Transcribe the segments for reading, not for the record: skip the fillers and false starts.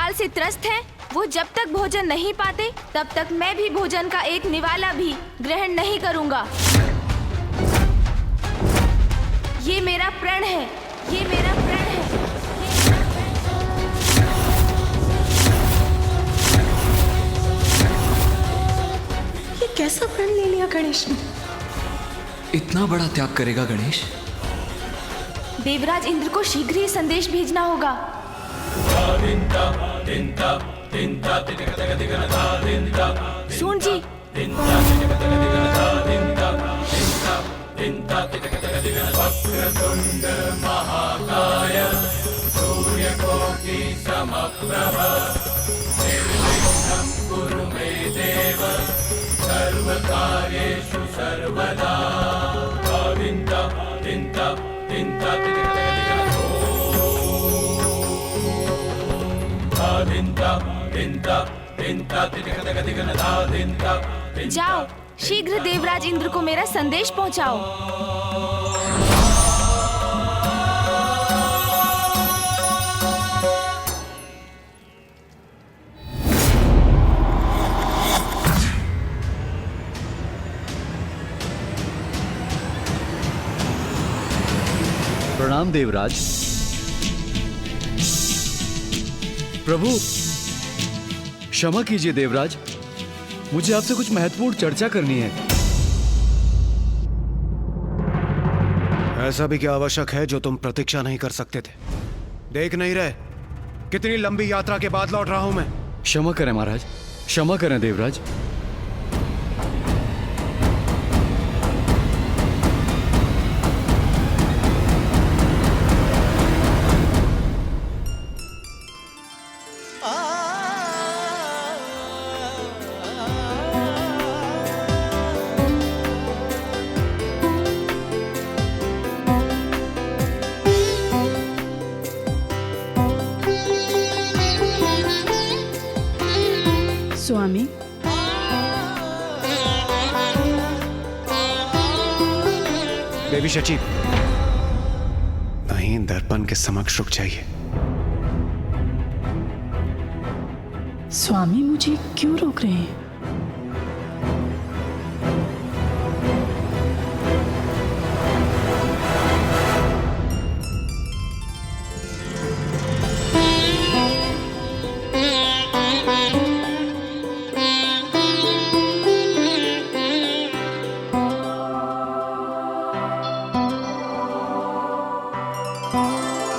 काल से त्रस्त हैं, वो जब तक भोजन नहीं पाते तब तक मैं भी भोजन का एक निवाला भी ग्रहण नहीं करूंगा। ये मेरा प्रण है, ये मेरा प्रण है। ये कैसा प्रण ले लिया गणेश ने? इतना बड़ा त्याग करेगा गणेश? देवराज इंद्र को शीघ्र ही संदेश भेजना होगा। सून जी, जाओ, शीघ्र देवराज इंद्र को मेरा संदेश पहुंचाओ। प्रणाम देवराज। प्रभु क्षमा कीजिए देवराज, मुझे आपसे कुछ महत्वपूर्ण चर्चा करनी है। ऐसा भी क्या आवश्यक है जो तुम प्रतीक्षा नहीं कर सकते थे? देख नहीं रहे कितनी लंबी यात्रा के बाद लौट रहा हूं मैं। क्षमा करें महाराज, क्षमा करें देवराज। स्वामी, देवी शची, नहीं दर्पण के समक्ष रुक जाइए। स्वामी मुझे क्यों रोक रहे हैं?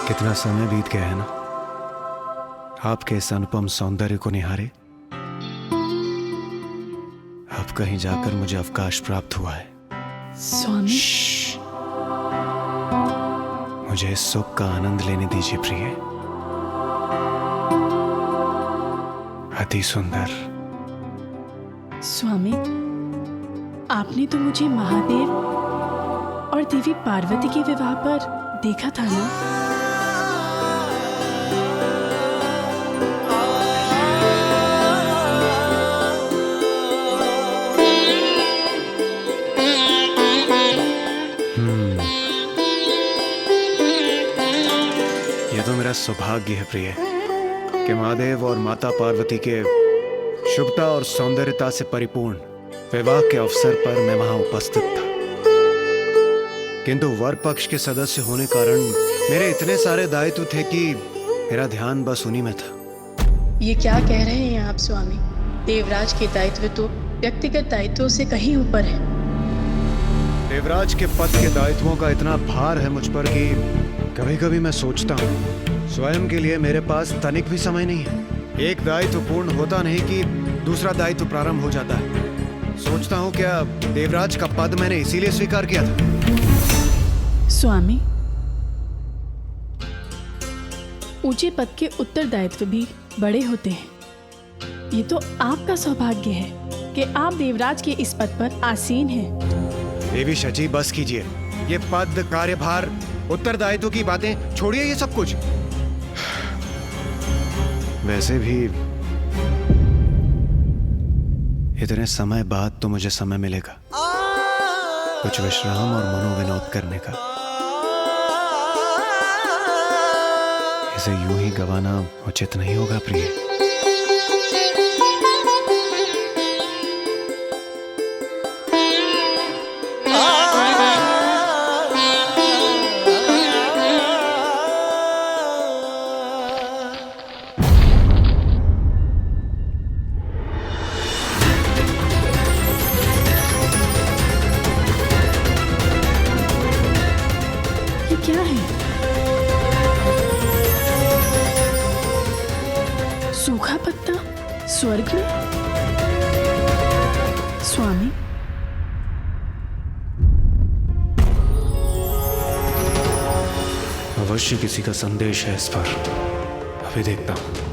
कितना समय बीत गया है ना आपके इस अनुपम सौंदर्य को निहारे। अब कहीं जाकर मुझे अवकाश प्राप्त हुआ है। स्वामी, मुझे इस सुख का आनंद लेने दीजिए प्रिय। अति सुंदर। स्वामी, आपने तो मुझे महादेव और देवी पार्वती के विवाह पर देखा था ना? यह तो मेरा सौभाग्य है प्रिय कि महादेव और माता पार्वती के शुभता और सौंदर्यता से परिपूर्ण विवाह के अवसर पर मैं वहां उपस्थित था। किंतु वर पक्ष के सदस्य होने कारण मेरे इतने सारे दायित्व थे कि मेरा ध्यान बस उन्हीं में था। ये क्या कह रहे हैं आप स्वामी? देवराज के दायित्व तो व्यक्तिगत दायित्वों से कहीं ऊपर है। देवराज के पद के दायित्वों का इतना भार है मुझ पर कि कभी कभी मैं सोचता हूँ स्वयं के लिए मेरे पास तनिक भी समय नहीं है। एक दायित्व पूर्ण होता नहीं कि दूसरा दायित्व प्रारंभ हो जाता है। सोचता हूँ क्या देवराज का पद मैंने इसीलिए स्वीकार किया था? स्वामी, ऊंचे पद के उत्तरदायित्व भी बड़े होते हैं। ये तो आपका सौभाग्य है कि आप देवराज के इस पद पर आसीन हैं। देवी शची, बस कीजिए। ये पद, कार्यभार, उत्तरदायित्व की बातें छोड़िए, ये सब कुछ। वैसे भी इतने समय बाद तो मुझे समय मिलेगा कुछ विश्राम और मनोविनोद करने का। इसे यूं ही गंवाना उचित नहीं होगा प्रिय। ये क्या है? सूखा पत्ता स्वर्ग में? स्वामी, अवश्य किसी का संदेश है इस पर, अभी देखता हूं।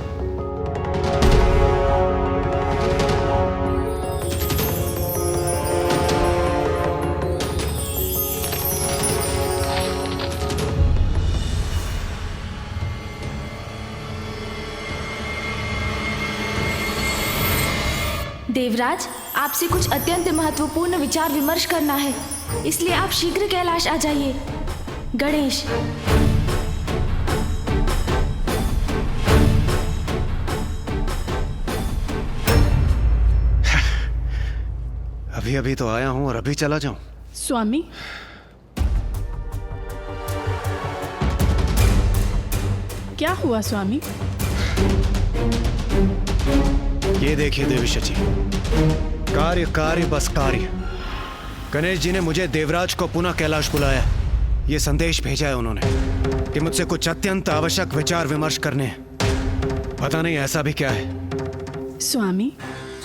देवराज, आपसे कुछ अत्यंत महत्वपूर्ण विचार विमर्श करना है, इसलिए आप शीघ्र कैलाश आ जाइए। गणेश। अभी अभी तो आया हूं और अभी चला जाऊं? स्वामी, क्या हुआ स्वामी? ये देखिए देवी शची, कार्य कार्य बस कार्य। गणेश जी ने मुझे देवराज को पुनः कैलाश बुलाया। ये संदेश भेजा है उन्होंने कि मुझसे कुछ अत्यंत आवश्यक विचार विमर्श करने हैं। पता नहीं ऐसा भी क्या है। स्वामी,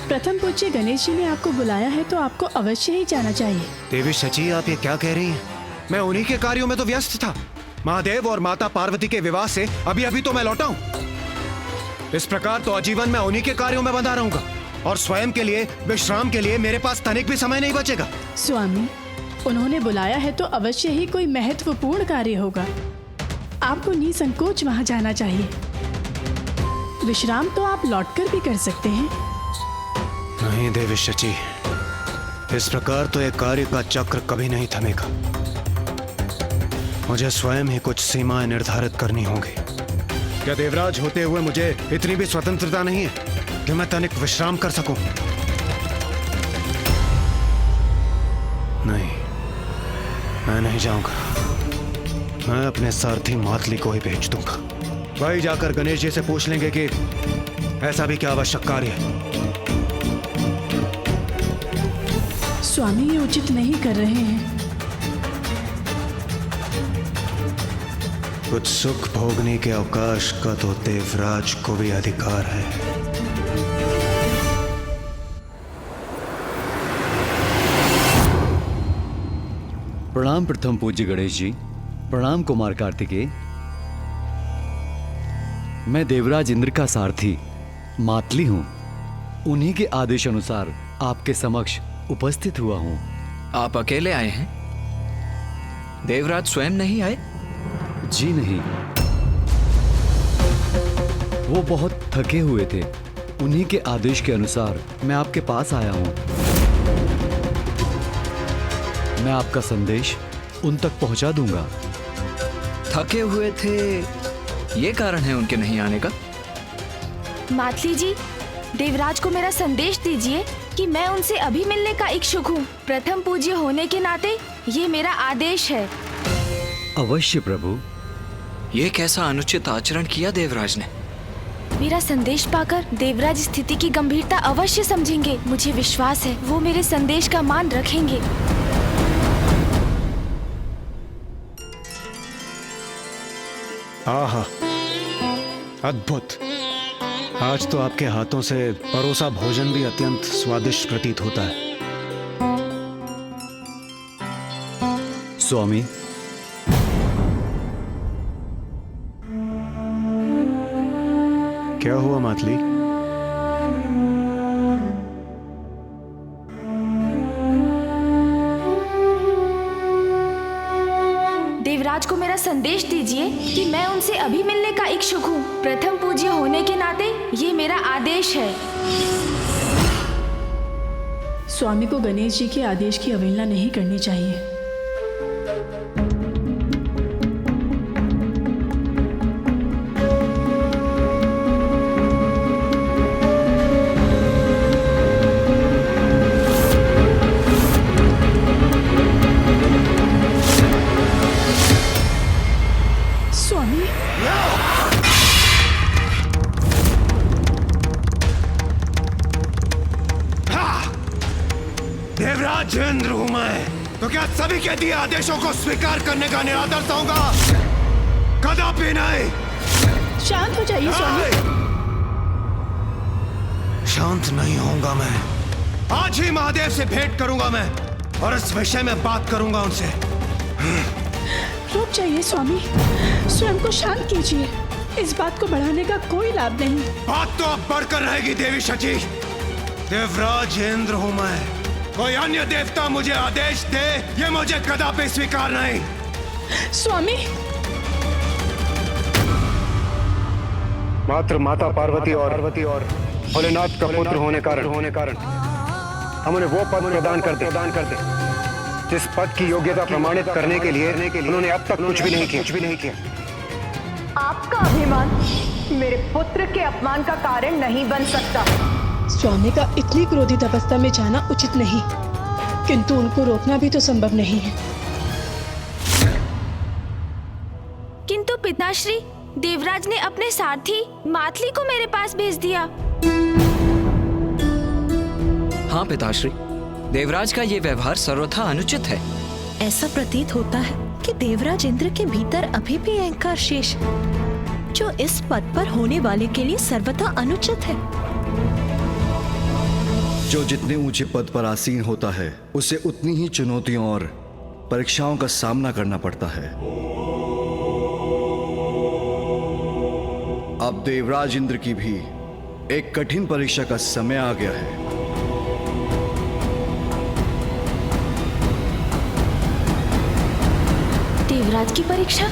प्रथम पूज्य गणेश जी ने आपको बुलाया है तो आपको अवश्य ही जाना चाहिए। देवी शची, आप ये क्या कह रही हैं? मैं उन्हीं के कार्यों में तो व्यस्त था। महादेव और माता पार्वती के विवाह से अभी अभी तो मैं लौटा हूं। इस प्रकार तो आजीवन मैं उन्हीं के कार्यों में बंधा रहूंगा और स्वयं के लिए, विश्राम के लिए मेरे पास तनिक भी समय नहीं बचेगा। स्वामी, उन्होंने बुलाया है तो अवश्य ही कोई महत्वपूर्ण कार्य होगा। आपको निसंकोच वहां जाना चाहिए। विश्राम तो आप लौटकर भी कर सकते हैं। नहीं देवी शची, इस प्रकार तो एक कार्य का चक्र कभी नहीं थमेगा। मुझे स्वयं ही कुछ सीमाएं निर्धारित करनी होंगी। क्या देवराज होते हुए मुझे इतनी भी स्वतंत्रता नहीं है कि मैं तनिक विश्राम कर सकूं? नहीं, मैं नहीं जाऊंगा। मैं अपने सारथी मातली को ही भेज दूंगा। वही जाकर गणेश जी से पूछ लेंगे कि ऐसा भी क्या आवश्यक कार्य है। स्वामी, ये उचित नहीं कर रहे हैं। कुछ सुख भोगने के अवकाश का तो देवराज को भी अधिकार है। प्रणाम प्रथम पूज्य गणेश जी। प्रणाम कुमार कार्तिकेय। मैं देवराज इंद्र का सारथी मातली हूं। उन्हीं के आदेश अनुसार आपके समक्ष उपस्थित हुआ हूं। आप अकेले आए हैं? देवराज स्वयं नहीं आए? जी नहीं, वो बहुत थके हुए थे। उन्हीं के आदेश के अनुसार मैं आपके पास आया हूं। मैं आपका संदेश उन तक पहुंचा दूंगा। थके हुए थे, ये कारण है उनके नहीं आने का? मातली जी, देवराज को मेरा संदेश दीजिए कि मैं उनसे अभी मिलने का इच्छुक हूँ। प्रथम पूज्य होने के नाते ये मेरा आदेश है। अवश्य प्रभु। ये कैसा अनुचित आचरण किया देवराज ने? मेरा संदेश पाकर देवराज स्थिति की गंभीरता अवश्य समझेंगे। मुझे विश्वास है वो मेरे संदेश का मान रखेंगे। आहा, अद्भुत। आज तो आपके हाथों से परोसा भोजन भी अत्यंत स्वादिष्ट प्रतीत होता है। स्वामी, क्या हुआ मातली? देवराज को मेरा संदेश दीजिए कि मैं उनसे अभी मिलने का इच्छुक हूँ। प्रथम पूज्य होने के नाते ये मेरा आदेश है। स्वामी को गणेश जी के आदेश की अवहेलना नहीं करनी चाहिए। देवराज इंद्र हूं मैं, तो क्या सभी के दिए आदेशों को स्वीकार करने का निरादर चाहूंगा? कदापि नहीं। शांत हो जाइए स्वामी। शांत नहीं होऊंगा मैं। आज ही महादेव से भेंट करूंगा मैं और इस विषय में बात करूंगा उनसे। रुक जाइए स्वामी, स्वयं को शांत कीजिए। इस बात को बढ़ाने का कोई लाभ नहीं। बात तो अब बढ़कर रहेगी देवी शची। देवराज इंद्र हूं मैं, कोई अन्य देवता मुझे आदेश दे ये मुझे कदापि स्वीकार नहीं। स्वामी, मात्र माता पार्वती और भोलेनाथ का पुत्र होने कारण हम उन्हें वो पद प्रदान करते जिस पद की योग्यता प्रमाणित करने के लिए उन्होंने अब तक कुछ भी नहीं किया। आपका अभिमान मेरे पुत्र के अपमान का कारण नहीं बन सकता। स्वामी का इतनी क्रोधित अवस्था में जाना उचित नहीं, किंतु उनको रोकना भी तो संभव नहीं है। किंतु पिताश्री, देवराज ने अपने सारथी मातली को मेरे पास भेज दिया। हाँ पिताश्री, देवराज का ये व्यवहार सर्वथा अनुचित है। ऐसा प्रतीत होता है कि देवराज इंद्र के भीतर अभी भी अहंकार शेष है, जो इस पद पर होने वाले के लिए सर्वथा अनुचित है। जो जितने ऊंचे पद पर आसीन होता है उसे उतनी ही चुनौतियों और परीक्षाओं का सामना करना पड़ता है। अब देवराज इंद्र की भी एक कठिन परीक्षा का समय आ गया है। देवराज की परीक्षा?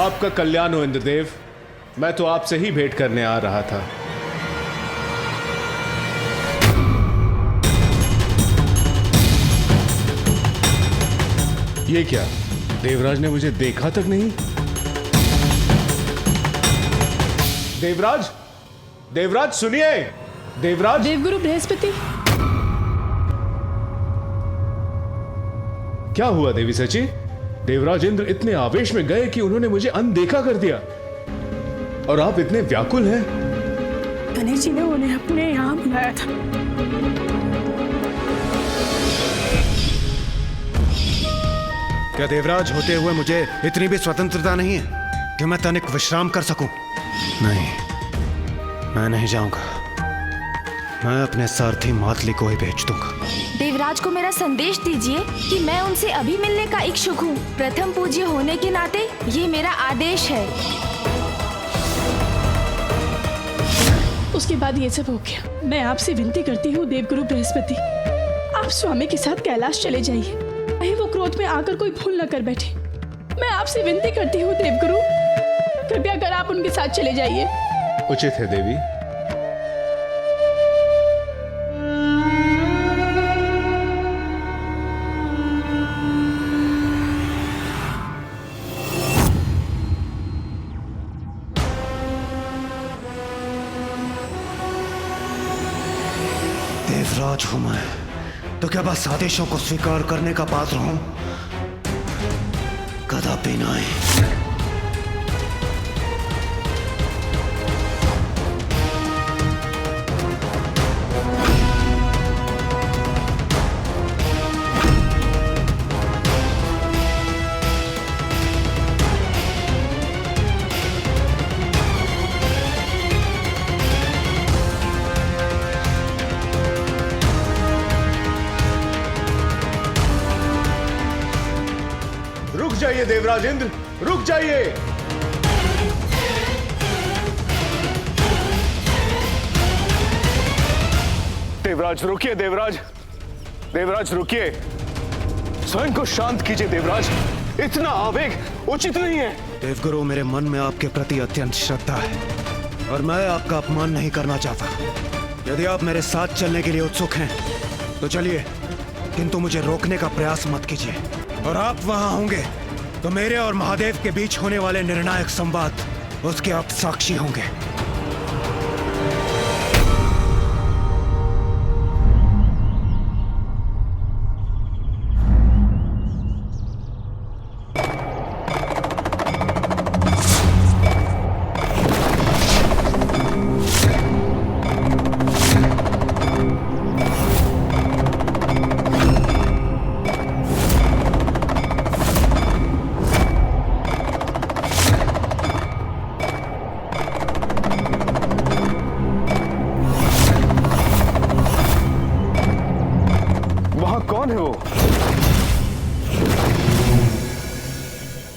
आपका कल्याण हो इंद्रदेव, मैं तो आपसे ही भेंट करने आ रहा था। ये क्या, देवराज ने मुझे देखा तक नहीं? देवराज सुनिए। देवराज। देवगुरु बृहस्पति। क्या हुआ देवी सची? देवराज इंद्र इतने आवेश में गए कि उन्होंने मुझे अनदेखा कर दिया, और आप इतने व्याकुल हैं। गणेश जी ने उन्हें अपने यहाँ बुलाया था। क्या देवराज होते हुए मुझे इतनी भी स्वतंत्रता नहीं है कि मैं तनिक विश्राम कर सकूं? नहीं, मैं नहीं जाऊंगा। मैं अपने सारथी मातली को ही भेज दूंगा। देवराज को मेरा संदेश दीजिए कि मैं उनसे अभी मिलने का इच्छुक हूँ। प्रथम पूज्य होने के नाते ये मेरा आदेश है। उसके बाद ये सब हो गया। मैं आपसे विनती करती हूँ देवगुरु बृहस्पति, आप स्वामी के साथ कैलाश चले जाइए, कहीं वो क्रोध में आकर कोई भूल न कर बैठे। मैं आपसे विनती करती हूँ देवगुरु, कृपया कर आप उनके साथ चले जाइए। उचित है देवी। देवराज हूं मैं, तो क्या बस आदेशों को स्वीकार करने का पात्र हूं? कदापि नहीं। रुक जाइए देवराज इंद्र, रुक जाइए। देवराज रुकिए। देवराज रुकिए, स्वयं को शांत कीजिए। देवराज, इतना आवेग उचित नहीं है। देवगुरु, मेरे मन में आपके प्रति अत्यंत श्रद्धा है और मैं आपका अपमान नहीं करना चाहता। यदि आप मेरे साथ चलने के लिए उत्सुक हैं तो चलिए, किंतु मुझे रोकने का प्रयास मत कीजिए। और आप वहां होंगे तो मेरे और महादेव के बीच होने वाले निर्णायक संवाद उसके आप साक्षी होंगे।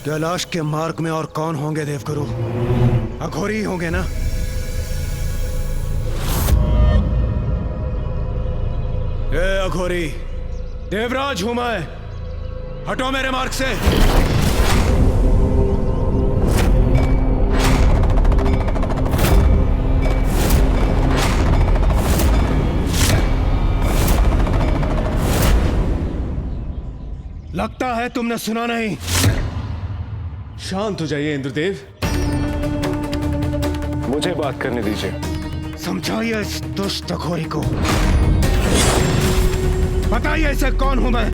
कैलाश के मार्ग में और कौन होंगे देवगुरु? अघोरी होंगे ना? ए अघोरी, देवराज हूं मैं, हटो मेरे मार्ग से। लगता है तुमने सुना नहीं। शांत हो जाइए इंद्रदेव। मुझे बात करने दीजिए। समझाइए इस दुष्ट अघोरी को, बताइए इसे कौन हूं मैं।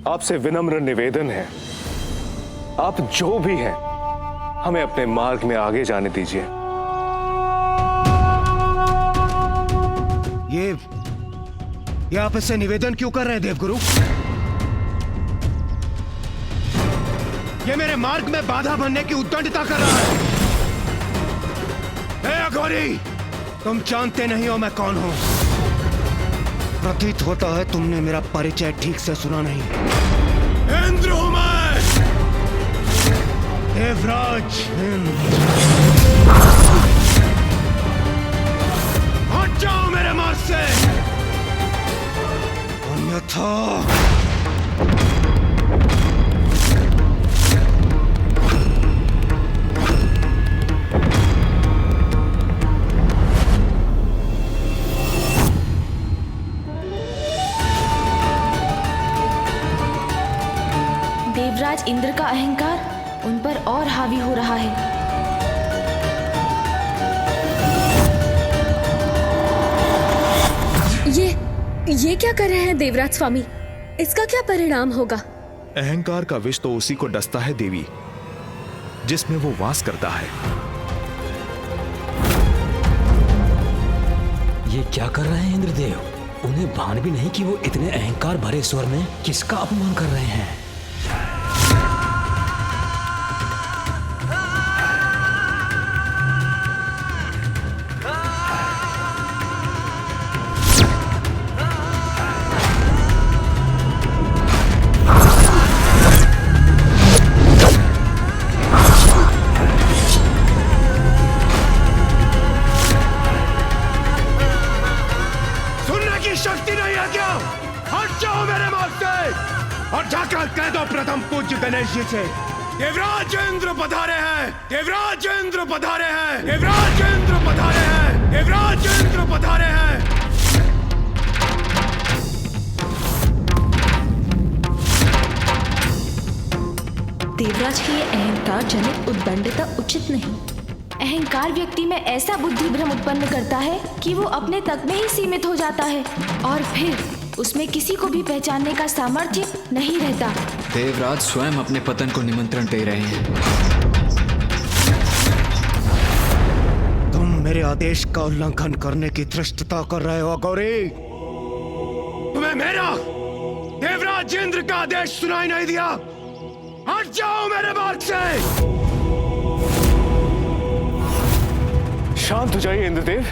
आपसे विनम्र निवेदन है, आप जो भी हैं, हमें अपने मार्ग में आगे जाने दीजिए। ये आप इससे निवेदन क्यों कर रहे हैं देवगुरु? ये मेरे मार्ग में बाधा बनने की उद्दंडता कर रहा है। हे अघोरी, तुम जानते नहीं हो मैं कौन हूं। प्रतीत होता है तुमने मेरा परिचय ठीक से सुना नहीं। इंद्र हूं मैं, देवराज इंद्र। हट जाओ मेरे मार्ग से, अन्यथा देवराज इंद्र का अहंकार उन पर और हावी हो रहा है। ये क्या कर रहे हैं देवराज स्वामी? इसका क्या परिणाम होगा? अहंकार का विष तो उसी को डसता है देवी, जिसमें वो वास करता है। ये क्या कर रहे हैं इंद्रदेव? उन्हें भान भी नहीं कि वो इतने अहंकार भरे स्वर में किसका अपमान कर रहे हैं। शक्ति नहीं है क्या? हट जाओ मेरे मार्ग से और जाकर कह दो प्रथम पूज्य गणेश जी से, देवराज इंद्र पधारे हैं, देवराज इंद्र पधारे हैं, देवराज इंद्र पधारे हैं, देवराज इंद्र पधारे हैं। देवराज की ये अहंकार जनित उद्दंडता उचित नहीं। अहंकार व्यक्ति में ऐसा बुद्धि भ्रम उत्पन्न करता है कि वो अपने तक में ही सीमित हो जाता है और फिर उसमें किसी को भी पहचानने का सामर्थ्य नहीं रहता। देवराज स्वयं अपने पतन को निमंत्रण दे रहे हैं। तुम मेरे आदेश का उल्लंघन करने की धृष्टता कर रहे हो गौरी। तुम्हें मेरा देवराज इंद्र का आदेश सुनाई नहीं दिया? हट जाओ मेरे मार्ग से। शांत हो जाइए इंद्रदेव।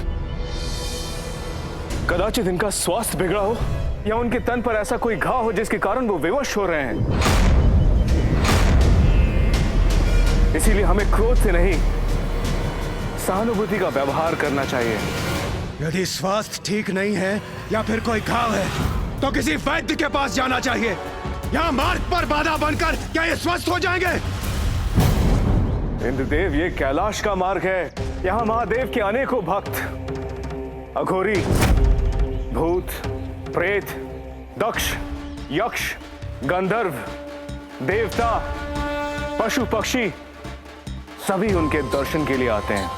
कदाचित इनका स्वास्थ्य बिगड़ा हो या उनके तन पर ऐसा कोई घाव हो जिसके कारण वो विवश हो रहे हैं। इसीलिए हमें क्रोध से नहीं, सहानुभूति का व्यवहार करना चाहिए। यदि स्वास्थ्य ठीक नहीं है या फिर कोई घाव है तो किसी वैद्य के पास जाना चाहिए। यहाँ मार्ग पर बाधा बनकर क्या ये स्वस्थ हो जाएंगे? इंद्रदेव, ये कैलाश का मार्ग है। यहाँ महादेव के अनेकों भक्त अघोरी, भूत, प्रेत, दक्ष, यक्ष, गंधर्व, देवता, पशु पक्षी सभी उनके दर्शन के लिए आते हैं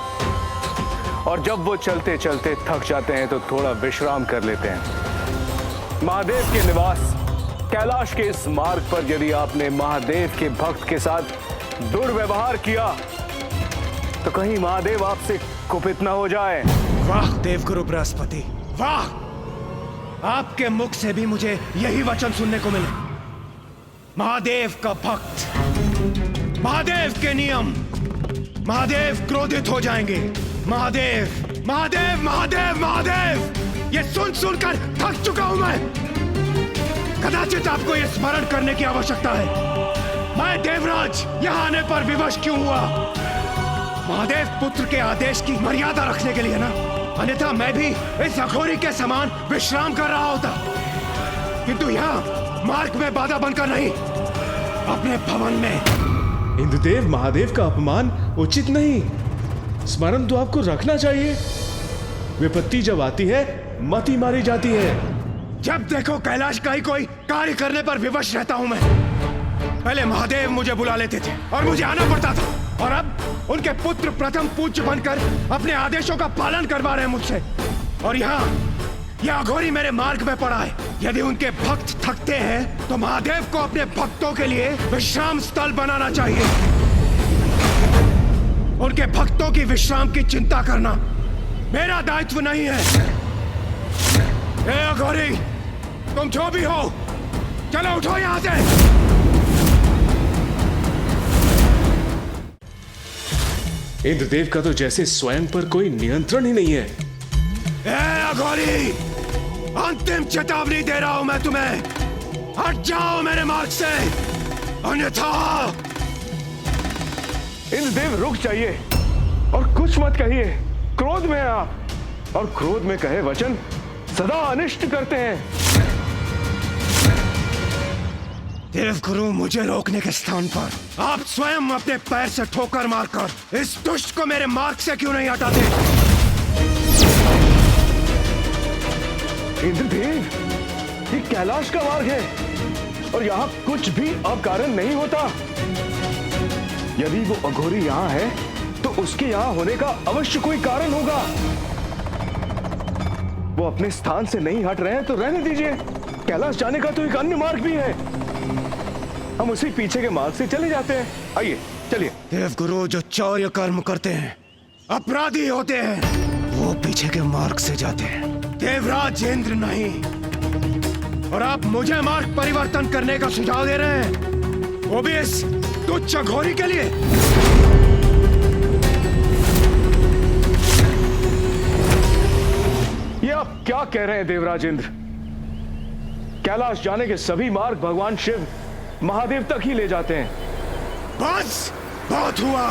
और जब वो चलते चलते थक जाते हैं तो थोड़ा विश्राम कर लेते हैं। महादेव के निवास कैलाश के इस मार्ग पर यदि आपने महादेव के भक्त के साथ दुर्व्यवहार किया तो कहीं महादेव आपसे कुपित न हो जाए। वाह देवगुरु बृहस्पति, वाह! आपके मुख से भी मुझे यही वचन सुनने को मिले। महादेव का भक्त, महादेव के नियम, महादेव क्रोधित हो जाएंगे। महादेव महादेव महादेव महादेव, ये सुन सुनकर थक चुका हूं मैं। कदाचित आपको यह स्मरण करने की आवश्यकता है, मैं देवराज यहाँ आने पर विवश क्यों हुआ? महादेव पुत्र के आदेश की मर्यादा रखने के लिए ना, अन्यथा मैं भी इस अघोरी के समान विश्राम कर रहा होता, किंतु यहाँ मार्ग में बाधा बनकर नहीं, अपने भवन में। इंद्रदेव, महादेव का अपमान उचित नहीं। स्मरण तो आपको रखना चाहिए। विपत्ति जब आती है मती मारी जाती है। जब देखो कैलाश का ही कोई कार्य करने पर विवश रहता हूं मैं। पहले महादेव मुझे बुला लेते थे और मुझे आना पड़ता था, और अब उनके पुत्र प्रथम पूज्य बनकर अपने आदेशों का पालन करवा रहे हैं मुझसे। और यहाँ यह अघोरी मेरे मार्ग में पड़ा है। यदि उनके भक्त थकते हैं तो महादेव को अपने भक्तों के लिए विश्राम स्थल बनाना चाहिए। उनके भक्तों की विश्राम की चिंता करना मेरा दायित्व नहीं है। ए अघोरी, तुम जो भी हो, चलो उठो यहां से। इंद्रदेव का तो जैसे स्वयं पर कोई नियंत्रण ही नहीं है। ए अघोरी, अंतिम चेतावनी दे रहा हूं मैं तुम्हें, हट जाओ मेरे मार्ग से, अन्यथा। इंद्रदेव रुक जाइए और कुछ मत कहिए। क्रोध में आप, और क्रोध में कहे वचन सदा अनिष्ट करते हैं। देवगुरु, मुझे रोकने के स्थान पर आप स्वयं अपने पैर से ठोकर मारकर इस दुष्ट को मेरे मार्ग से क्यों नहीं हटाते? इंद्रदेव, ये कैलाश का मार्ग है और यहाँ कुछ भी अकारण नहीं होता। यदि वो अघोरी यहाँ है तो उसके यहाँ होने का अवश्य कोई कारण होगा। वो अपने स्थान से नहीं हट रहे हैं तो रहने दीजिए। कैलाश जाने का तो एक अन्य मार्ग भी है, हम उसी पीछे के मार्ग से चले जाते हैं। आइए चलिए। देवगुरु, जो चौर्य कर्म करते हैं, अपराधी होते हैं, वो पीछे के मार्ग से जाते हैं, देवराज इंद्र नहीं। और आप मुझे मार्ग परिवर्तन करने का सुझाव दे रहे हैं, वो भी इस तुच्छ अघोरी के लिए। ये आप क्या कह रहे हैं देवराज इंद्र? कैलाश जाने के सभी मार्ग भगवान शिव महादेव तक ही ले जाते हैं। बस, बहुत हुआ।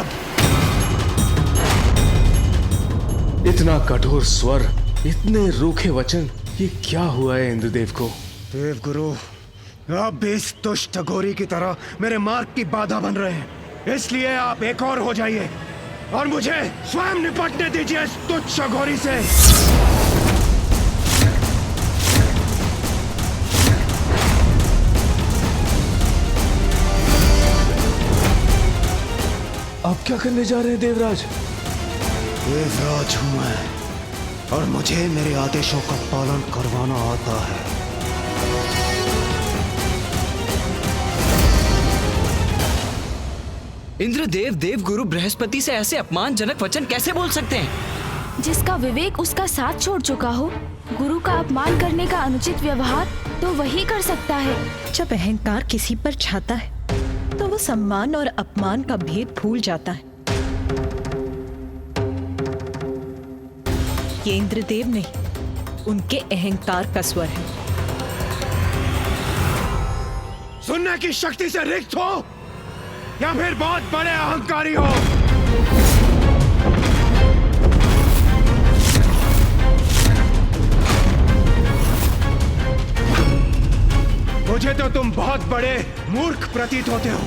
इतना कठोर स्वर, इतने रूखे वचन, ये क्या हुआ है इंद्रदेव को? देवगुरु, आप भी इस दुष्ट अघोरी की तरह मेरे मार्ग की बाधा बन रहे हैं, इसलिए आप एक और हो जाइए और मुझे स्वयं निपटने दीजिए इस तुच्छ अघोरी से। आप क्या करने जा रहे हैं देवराज? देवराज हूं मैं और मुझे मेरे आदेशों का पालन करवाना आता है। इंद्रदेव देवगुरु बृहस्पति से ऐसे अपमानजनक वचन कैसे बोल सकते हैं? जिसका विवेक उसका साथ छोड़ चुका हो, गुरु का अपमान करने का अनुचित व्यवहार तो वही कर सकता है। जब अहंकार किसी पर छाता है तो वो सम्मान और अपमान का भेद भूल जाता है। ये इंद्रदेव नहीं, उनके अहंकार का स्वर है। सुनने की शक्ति से रिक्त हो या फिर बहुत बड़े अहंकारी हो। मुझे तो तुम बहुत बड़े मूर्ख प्रतीत होते हो।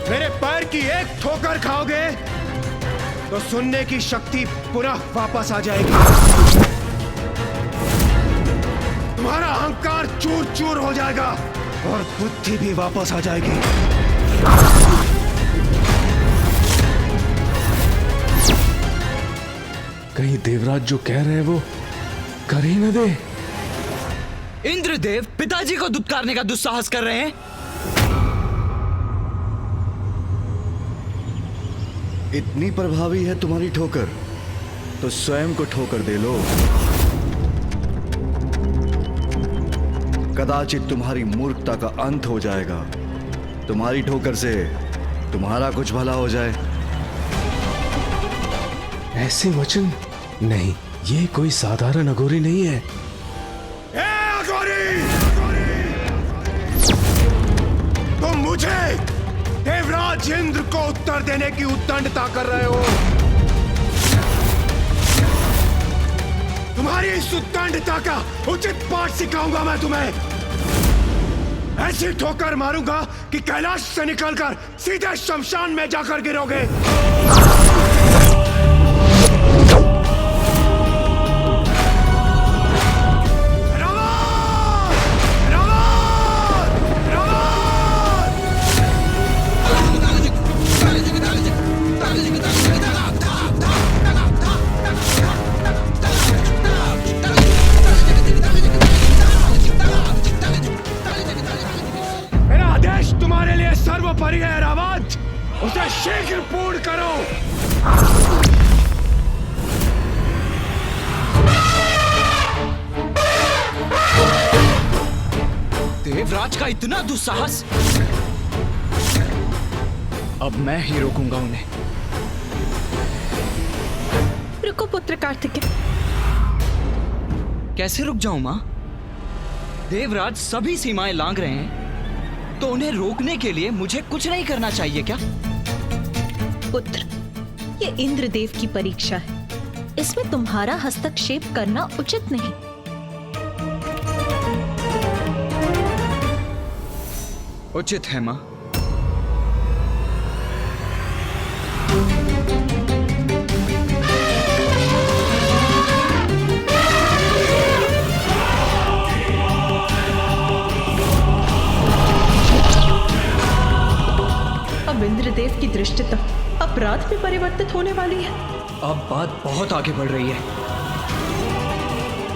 मेरे पैर की एक ठोकर खाओगे तो सुनने की शक्ति पुनः वापस आ जाएगी। तुम्हारा अहंकार चूर चूर हो जाएगा और बुद्धि भी वापस आ जाएगी। कहीं देवराज जो कह रहे हैं वो कर ही न दे। इंद्रदेव पिताजी को दुत्कारने का दुस्साहस कर रहे हैं। इतनी प्रभावी है तुम्हारी ठोकर तो स्वयं को ठोकर दे लो। कदाचित तुम्हारी मूर्खता का अंत हो जाएगा। तुम्हारी ठोकर से तुम्हारा कुछ भला हो जाए। ऐसे वचन नहीं, ये कोई साधारण अघोरी नहीं है। अघोरी! मुझे देवराज इंद्र को उत्तर देने की उद्दंडता कर रहे हो। तुम्हारी इस उद्दंडता का उचित पाठ सिखाऊंगा मैं तुम्हें। ऐसी ठोकर मारूंगा कि कैलाश से निकलकर सीधे शमशान में जाकर गिरोगे। तुम्हारे लिए सर्वोपरि है रावत, उसे शीघ्र पूर्ण करो। देवराज का इतना दुस्साहस! अब मैं ही रोकूंगा उन्हें। रुको पुत्र कार्तिकेय। कैसे रुक जाऊं मां? देवराज सभी सीमाएं लांघ रहे हैं, तो उन्हें रोकने के लिए मुझे कुछ नहीं करना चाहिए क्या? पुत्र, ये इंद्रदेव की परीक्षा है, इसमें तुम्हारा हस्तक्षेप करना उचित नहीं। उचित है मां। अब इंद्रदेव की दृष्टता अपराध में परिवर्तित होने वाली है। अब बात बहुत आगे बढ़ रही है।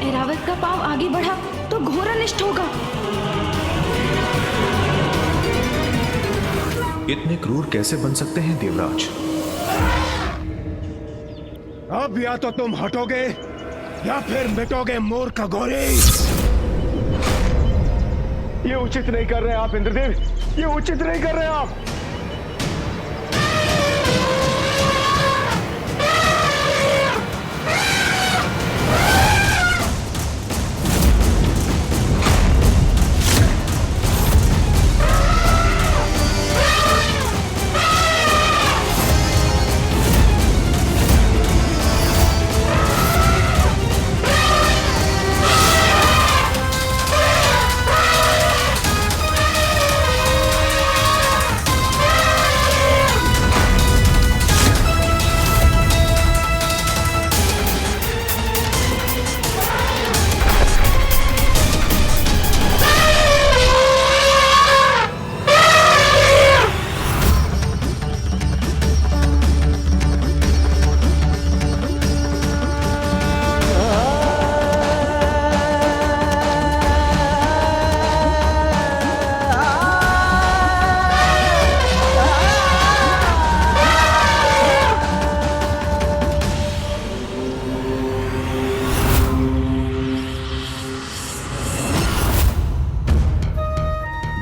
ऐरावत का पांव आगे बढ़ा तो घोर अनिष्ट होगा। इतने क्रूर कैसे बन सकते हैं देवराज? अब या तो तुम हटोगे या फिर मिटोगे मूर्ख घोरी। ये उचित नहीं कर रहे आप इंद्रदेव, ये उचित नहीं कर रहे आप।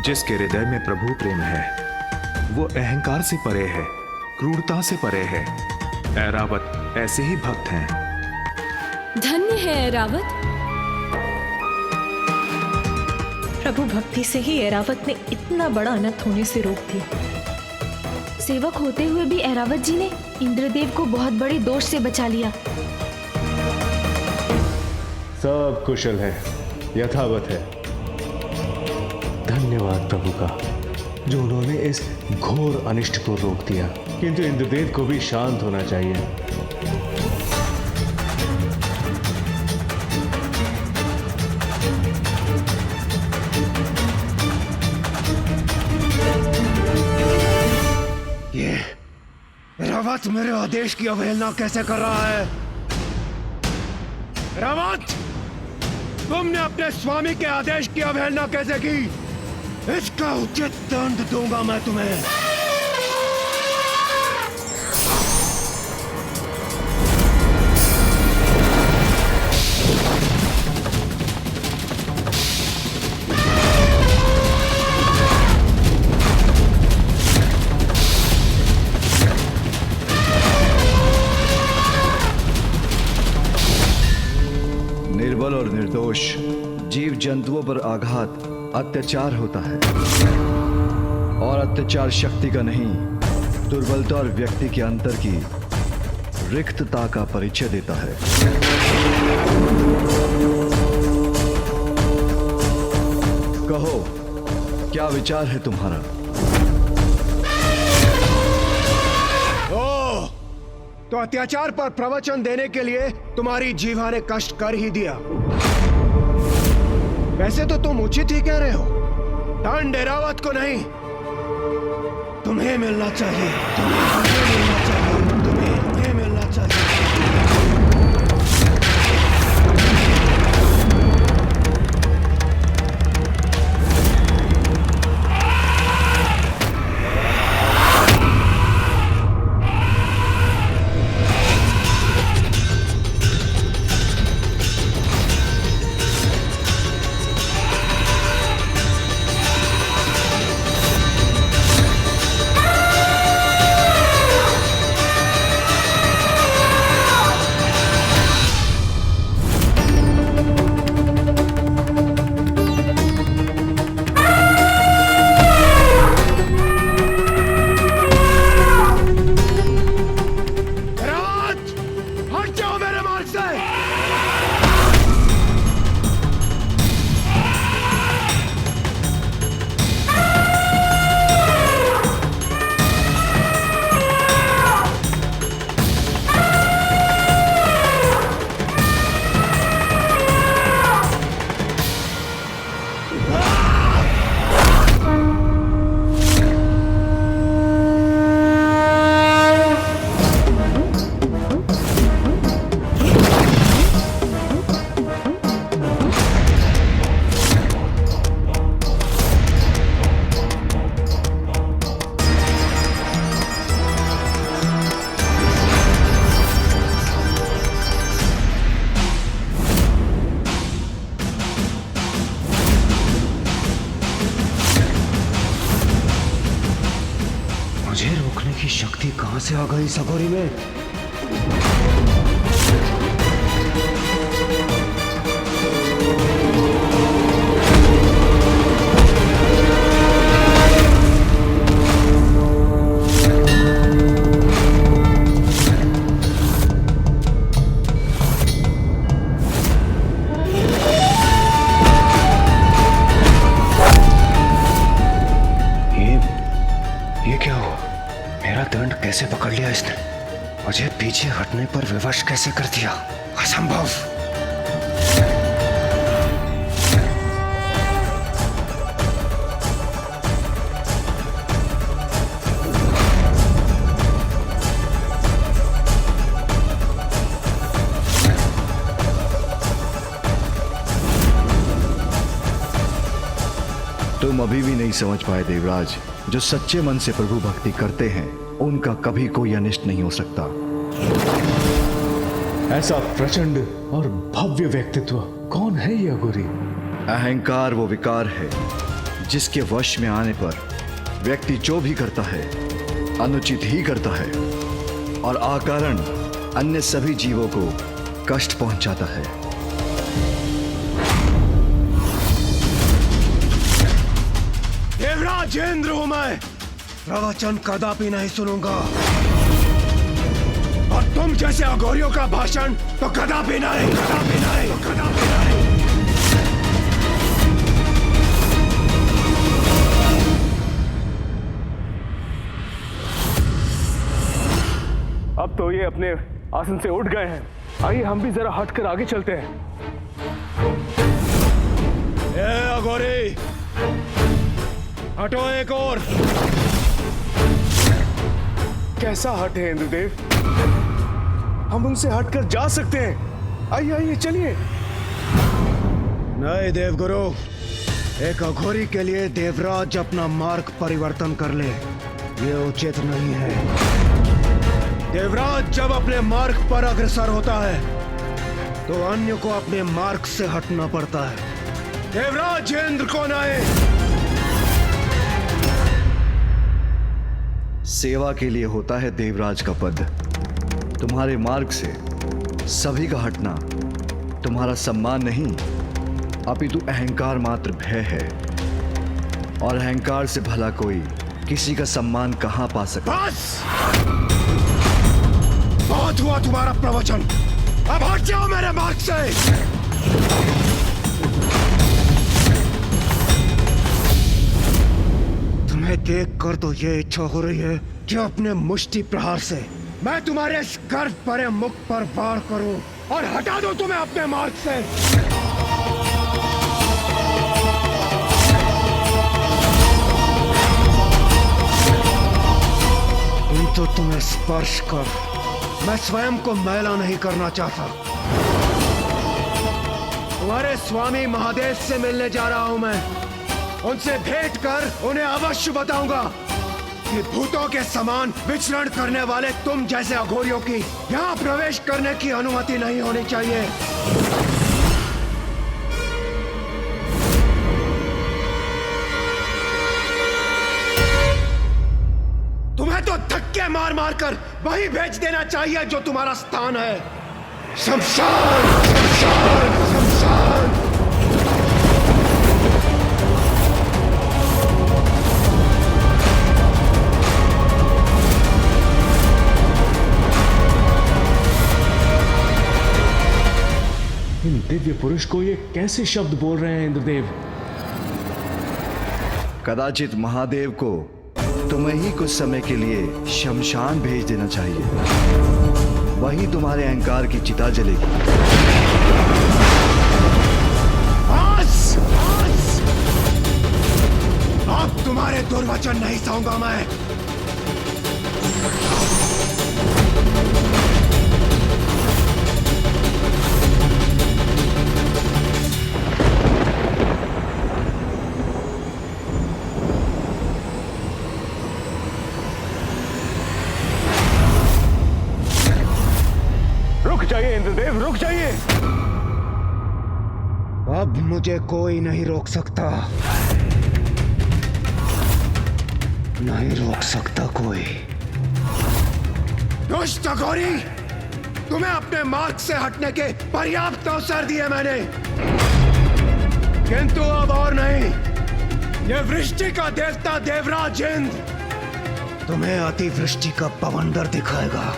जिसके हृदय में प्रभु प्रेम है वो अहंकार से परे है, क्रूरता से परे है। ऐरावत ऐसे ही भक्त हैं। धन्य है ऐरावत। प्रभु भक्ति से ही ऐरावत ने इतना बड़ा अनर्थ होने से रोक दिया। सेवक होते हुए भी ऐरावत जी ने इंद्रदेव को बहुत बड़े दोष से बचा लिया। सब कुशल है, यथावत है। धन्यवाद प्रभु का, जो उन्होंने इस घोर अनिष्ट को रोक दिया। किंतु इंद्रदेव को भी शांत होना चाहिए। ये रावत मेरे आदेश की अवहेलना कैसे कर रहा है? रावत, तुमने अपने स्वामी के आदेश की अवहेलना कैसे की? इसका उचित दंड दूंगा मैं तुम्हें। निर्बल और निर्दोष जीव जंतुओं पर आघात अत्याचार होता है। और अत्याचार शक्ति का नहीं, दुर्बलता और व्यक्ति के अंतर की रिक्तता का परिचय देता है। कहो, क्या विचार है तुम्हारा? ओह, तो अत्याचार पर प्रवचन देने के लिए तुम्हारी जीवा ने कष्ट कर ही दिया। वैसे तो तुम उचित ही कह रहे हो। दंड एरावत को नहीं, तुम्हें मिलना चाहिए। तुम्हें मिलना चाहिए। तुम्हें मिलना चाहिए। शक्ति कहां से आ गई सगोरी में? ये क्या हुआ? मेरा दंड कैसे पकड़ लिया इसने? मुझे पीछे हटने पर विवश कैसे कर दिया? असंभव। तुम अभी भी नहीं समझ पाए देवराज, जो सच्चे मन से प्रभु भक्ति करते हैं उनका कभी कोई अनिष्ट नहीं हो सकता। ऐसा प्रचंड और भव्य व्यक्तित्व कौन है ये अघोरी? अहंकार वो विकार है जिसके वश में आने पर व्यक्ति जो भी करता है अनुचित ही करता है और अकारण अन्य सभी जीवों को कष्ट पहुंचाता है। देवराजेंद्र हूं मैं, प्रवचन कदापि नहीं सुनूंगा। और तुम जैसे अघोरियों का भाषण तो कदापि नहीं, कदापि नहीं, कदापि नहीं। अब तो ये अपने आसन से उठ गए हैं। आइए हम भी जरा हटकर आगे चलते हैं। ए अघोरी, हटो एक और। कैसा हटे इंद्रदेव? हम उनसे हटकर जा सकते हैं। आइए आइए चलिए। नहीं देवगुरु, एक अघोरी के लिए देवराज अपना मार्ग परिवर्तन कर ले, ये उचित नहीं है। देवराज जब अपने मार्ग पर अग्रसर होता है तो अन्य को अपने मार्ग से हटना पड़ता है। देवराजेंद्र कौन आए? सेवा के लिए होता है देवराज का पद। तुम्हारे मार्ग से सभी का हटना तुम्हारा सम्मान नहीं, अपितु अहंकार मात्र भय है। और अहंकार से भला कोई किसी का सम्मान कहां पा सका। बस! बहुत हुआ तुम्हारा प्रवचन, अब हट जाओ मेरे मार्ग से। तुम्हें देख कर तो ये इच्छा हो रही है कि अपने मुष्टि प्रहार से मैं तुम्हारे इस गर्व भरे मुख पर वार करूं और हटा दूं तुम्हें अपने मार्ग से। तो तुम्हें स्पर्श कर मैं स्वयं को मैला नहीं करना चाहता। तुम्हारे स्वामी महादेव से मिलने जा रहा हूं मैं। उनसे भेंट कर उन्हें अवश्य बताऊंगा कि भूतों के समान विचरण करने वाले तुम जैसे अघोरियों की यहां प्रवेश करने की अनुमति नहीं होनी चाहिए। तुम्हें तो धक्के मार मार कर वही भेज देना चाहिए जो तुम्हारा स्थान है। शमशान, शमशान, शमशान। इन दिव्य पुरुष को ये कैसे शब्द बोल रहे हैं इंद्रदेव? कदाचित महादेव को तुम्हें ही कुछ समय के लिए शमशान भेज देना चाहिए। वही तुम्हारे अहंकार की चिता जलेगी। बस! बस! अब तुम्हारे दुर्वचन नहीं सहूंगा मैं। इंद्रदेव रुक जाइए। अब मुझे कोई नहीं रोक सकता, नहीं रोक सकता कोई। दुष्ट अघोरी, तुम्हें अपने मार्ग से हटने के पर्याप्त अवसर दिए मैंने, किंतु अब और नहीं। ये वृष्टि का देवता देवराज इंद्र तुम्हें अतिवृष्टि का बवंडर दिखाएगा।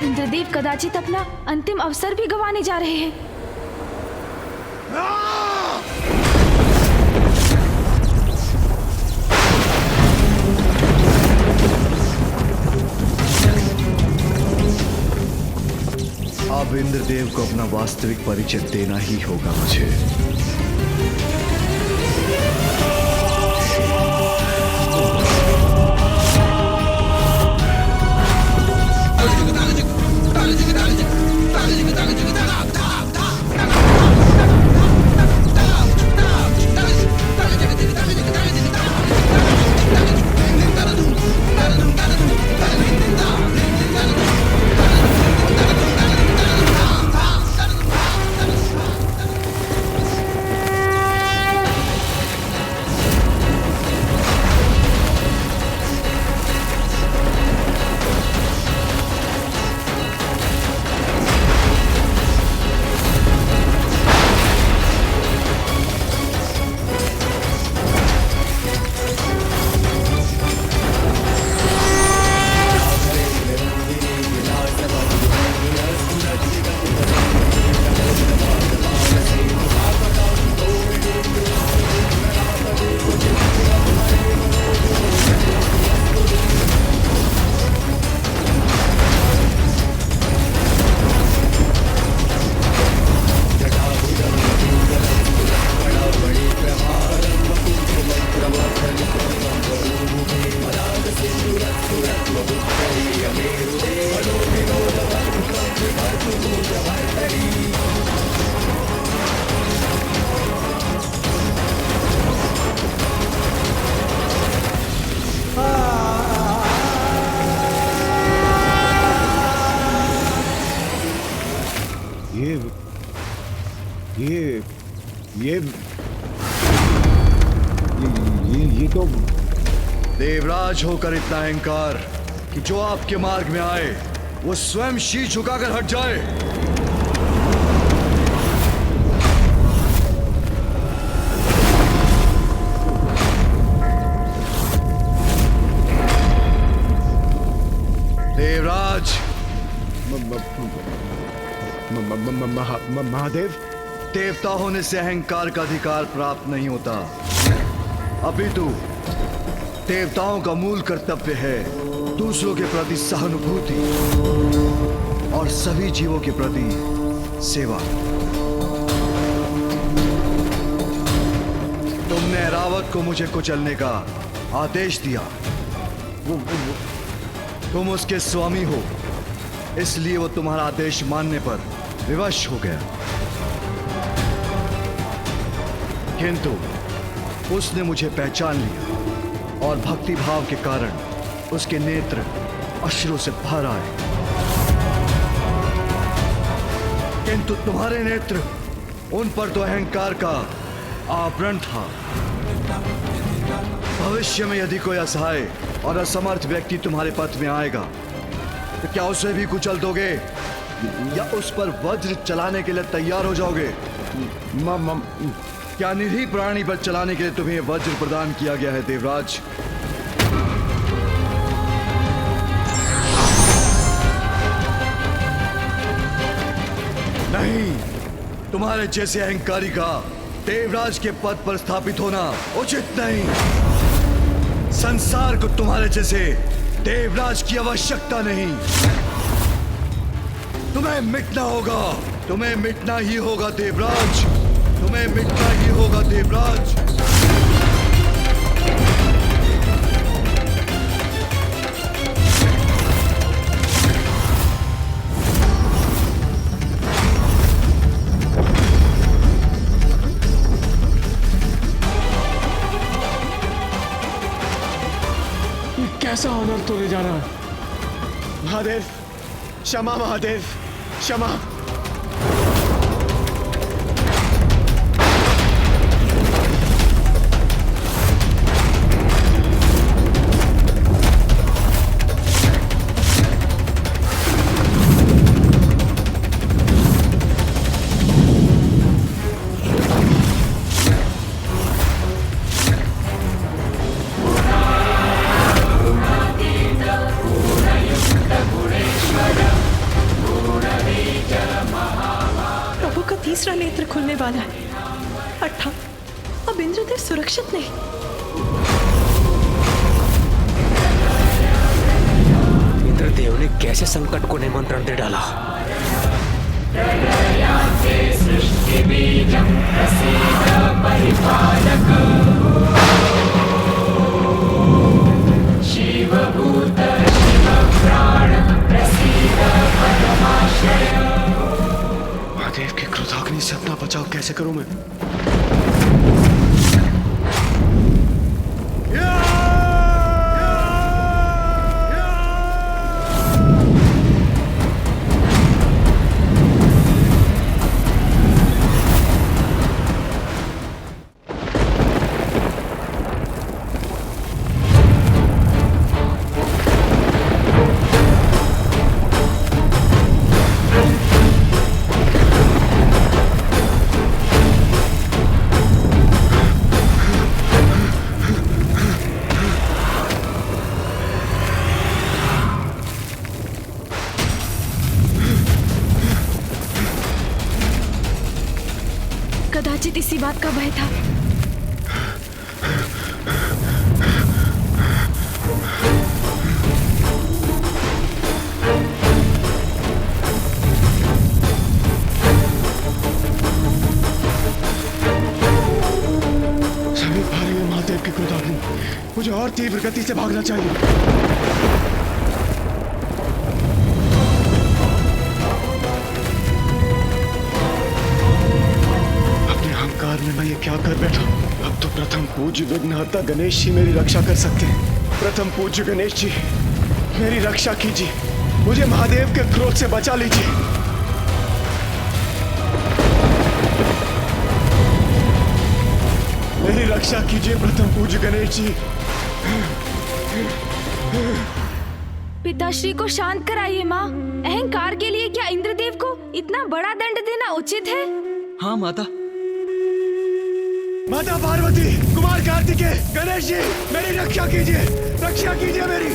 इंद्रदेव कदाचित अपना अंतिम अवसर भी गंवाने जा रहे हैं। अब इंद्रदेव को अपना वास्तविक परिचय देना ही होगा मुझे। ये तो देवराज होकर इतना अहंकार कि जो आपके मार्ग में आए वो स्वयं शीश झुकाकर हट जाए। महादेव, देवता होने से अहंकार का अधिकार प्राप्त नहीं होता। अपितु देवताओं का मूल कर्तव्य है दूसरों के प्रति सहानुभूति और सभी जीवों के प्रति सेवा। तुमने ऐरावत को मुझे कुचलने का आदेश दिया। तुम उसके स्वामी हो, इसलिए वो तुम्हारा आदेश मानने पर विवश हो गया। किंतु उसने मुझे पहचान लिया और भक्ति भाव के कारण उसके नेत्र अश्रु से भर आए। किंतु तुम्हारे नेत्र, उन पर तो अहंकार का आवरण था। भविष्य में यदि कोई असहाय और असमर्थ व्यक्ति तुम्हारे पथ में आएगा तो क्या उसे भी कुचल दोगे या उस पर वज्र चलाने के लिए तैयार हो जाओगे? क्या निरीह प्राणी पर चलाने के लिए तुम्हें वज्र प्रदान किया गया है देवराज? नहीं, तुम्हारे जैसे अहंकारी का देवराज के पद पर स्थापित होना उचित नहीं। संसार को तुम्हारे जैसे देवराज की आवश्यकता नहीं। तुम्हें मिटना होगा, तुम्हें मिटना ही होगा देवराज, तुम्हें मिटना ही होगा देवराज। कैसा ऑनर तोड़े जा रहा है? महादेव, क्षमा महादेव, क्षमा। तीसरा नेत्र खुलने वाला है। अर्थात अब इंद्रदेव सुरक्षित नहीं। इंद्रदेव ने कैसे संकट को निमंत्रण दे डाला? महादेव की क्रोधाग्नि से अपना बचाव कैसे करूं मैं? कदाचित इसी बात का भय था। समीप आ रही है महादेव की क्रोधाग्नि। मुझे और तीव्र गति से भागना चाहिए। में मैं ये क्या कर बैठा? अब तो प्रथम पूज्य विघ्नहर्ता गणेश जी मेरी रक्षा कर सकते हैं। प्रथम पूज्य गणेश जी मेरी रक्षा कीजिए, मुझे महादेव के क्रोध से बचा लीजिए। मेरी रक्षा कीजिए प्रथम पूज्य गणेश जी। पिताश्री को शांत कराइए माँ। अहंकार के लिए क्या इंद्रदेव को इतना बड़ा दंड देना उचित है? हाँ माता। माता पार्वती, कुमार कार्तिकेय, गणेश जी मेरी रक्षा कीजिए, रक्षा कीजिए मेरी।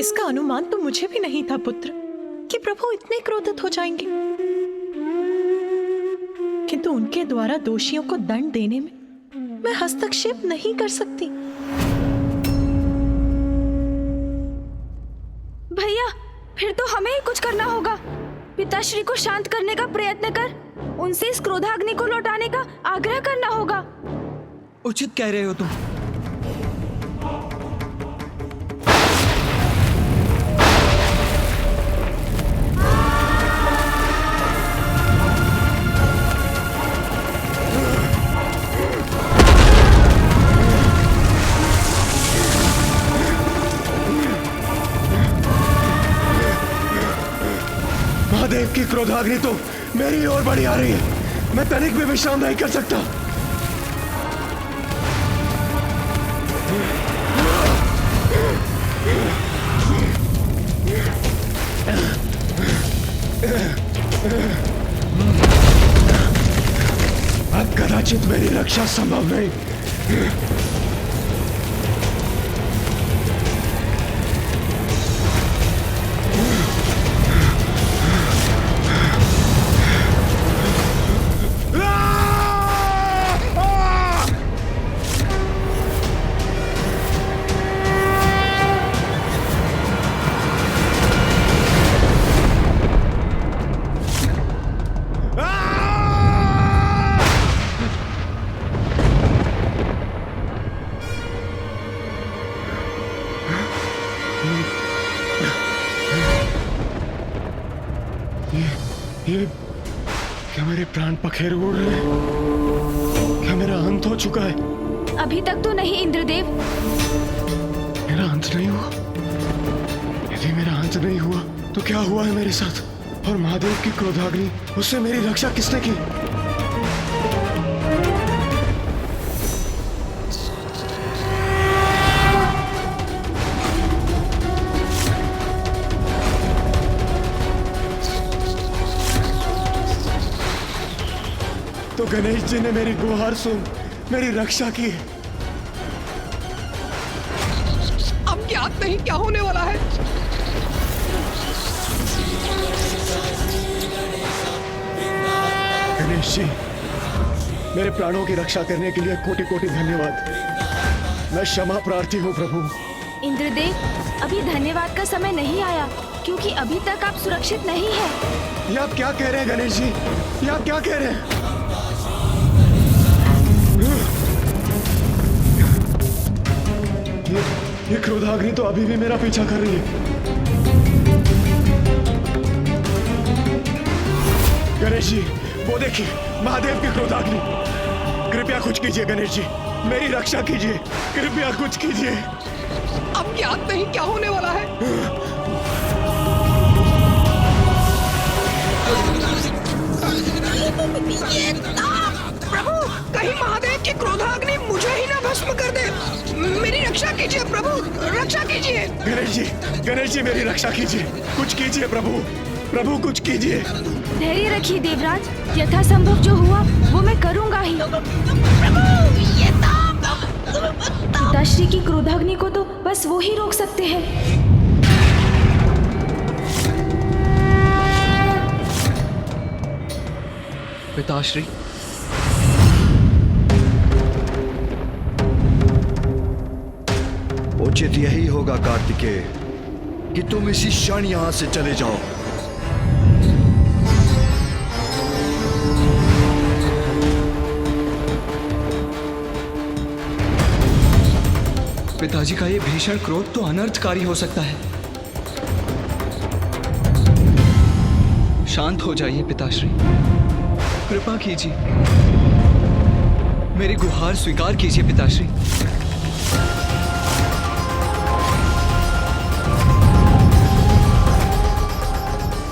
इसका अनुमान तो मुझे भी नहीं था पुत्र कि प्रभु इतने क्रोधित हो जाएंगे, किंतु उनके द्वारा दोषियों को दंड देने में मैं हस्तक्षेप नहीं कर सकती। भैया, फिर तो हमें ही कुछ करना होगा। पिताश्री को शांत करने का प्रयत्न कर, उनसे इस क्रोधाग्नि को लौटाने का आग्रह करना होगा। उचित कह रहे हो तुम। महादेव की क्रोधाग्नि तो मेरी ओर बढ़ी आ रही है। मैं तनिक भी विश्राम नहीं कर सकता। अब कदाचित मेरी रक्षा संभव नहीं। ये क्या मेरे प्राण पखेर उड़ रहे हैं? क्या मेरा अंत हो चुका है? अभी तक तो नहीं इंद्रदेव। मेरा अंत नहीं हुआ? यदि मेरा अंत नहीं हुआ तो क्या हुआ है मेरे साथ? और महादेव की क्रोधाग्नि, उससे मेरी रक्षा किसने की? तो गणेश जी ने मेरी गुहार सुन मेरी रक्षा की। अब ज्ञात नहीं क्या होने वाला है। गणेश जी, मेरे प्राणों की रक्षा करने के लिए कोटि कोटि धन्यवाद। मैं क्षमा प्रार्थी हूँ प्रभु। इंद्रदेव, अभी धन्यवाद का समय नहीं आया, क्योंकि अभी तक आप सुरक्षित नहीं हैं। ये आप क्या कह रहे हैं गणेश जी? ये आप क्या कह रहे हैं? ये क्रोधाग्नि तो अभी भी मेरा पीछा कर रही है। गणेश जी, वो देखिए महादेव की क्रोधाग्नि। कृपया कुछ कीजिए गणेश जी, मेरी रक्षा कीजिए, कृपया कुछ कीजिए। अब ज्ञात नहीं क्या होने वाला है। प्रभु, कहीं महादेव की क्रोधाग्नि मुझे ही ना भस्म कर दे। मेरी रक्षा कीजिए प्रभु, रक्षा कीजिए। गणेश जी मेरी रक्षा कीजिए, कुछ कीजिए प्रभु, प्रभु कुछ कीजिए। धैर्य रखिए देवराज, यथासंभव जो हुआ वो मैं करूंगा ही। पिताश्री की क्रोधाग्नि को तो बस वो ही रोक सकते हैं। पिताश्री, उचित यही होगा कार्तिकेय कि तुम इसी क्षण यहां से चले जाओ। पिताजी का ये भीषण क्रोध तो अनर्थकारी हो सकता है। शांत हो जाइए पिताश्री, कृपा कीजिए, मेरी गुहार स्वीकार कीजिए पिताश्री।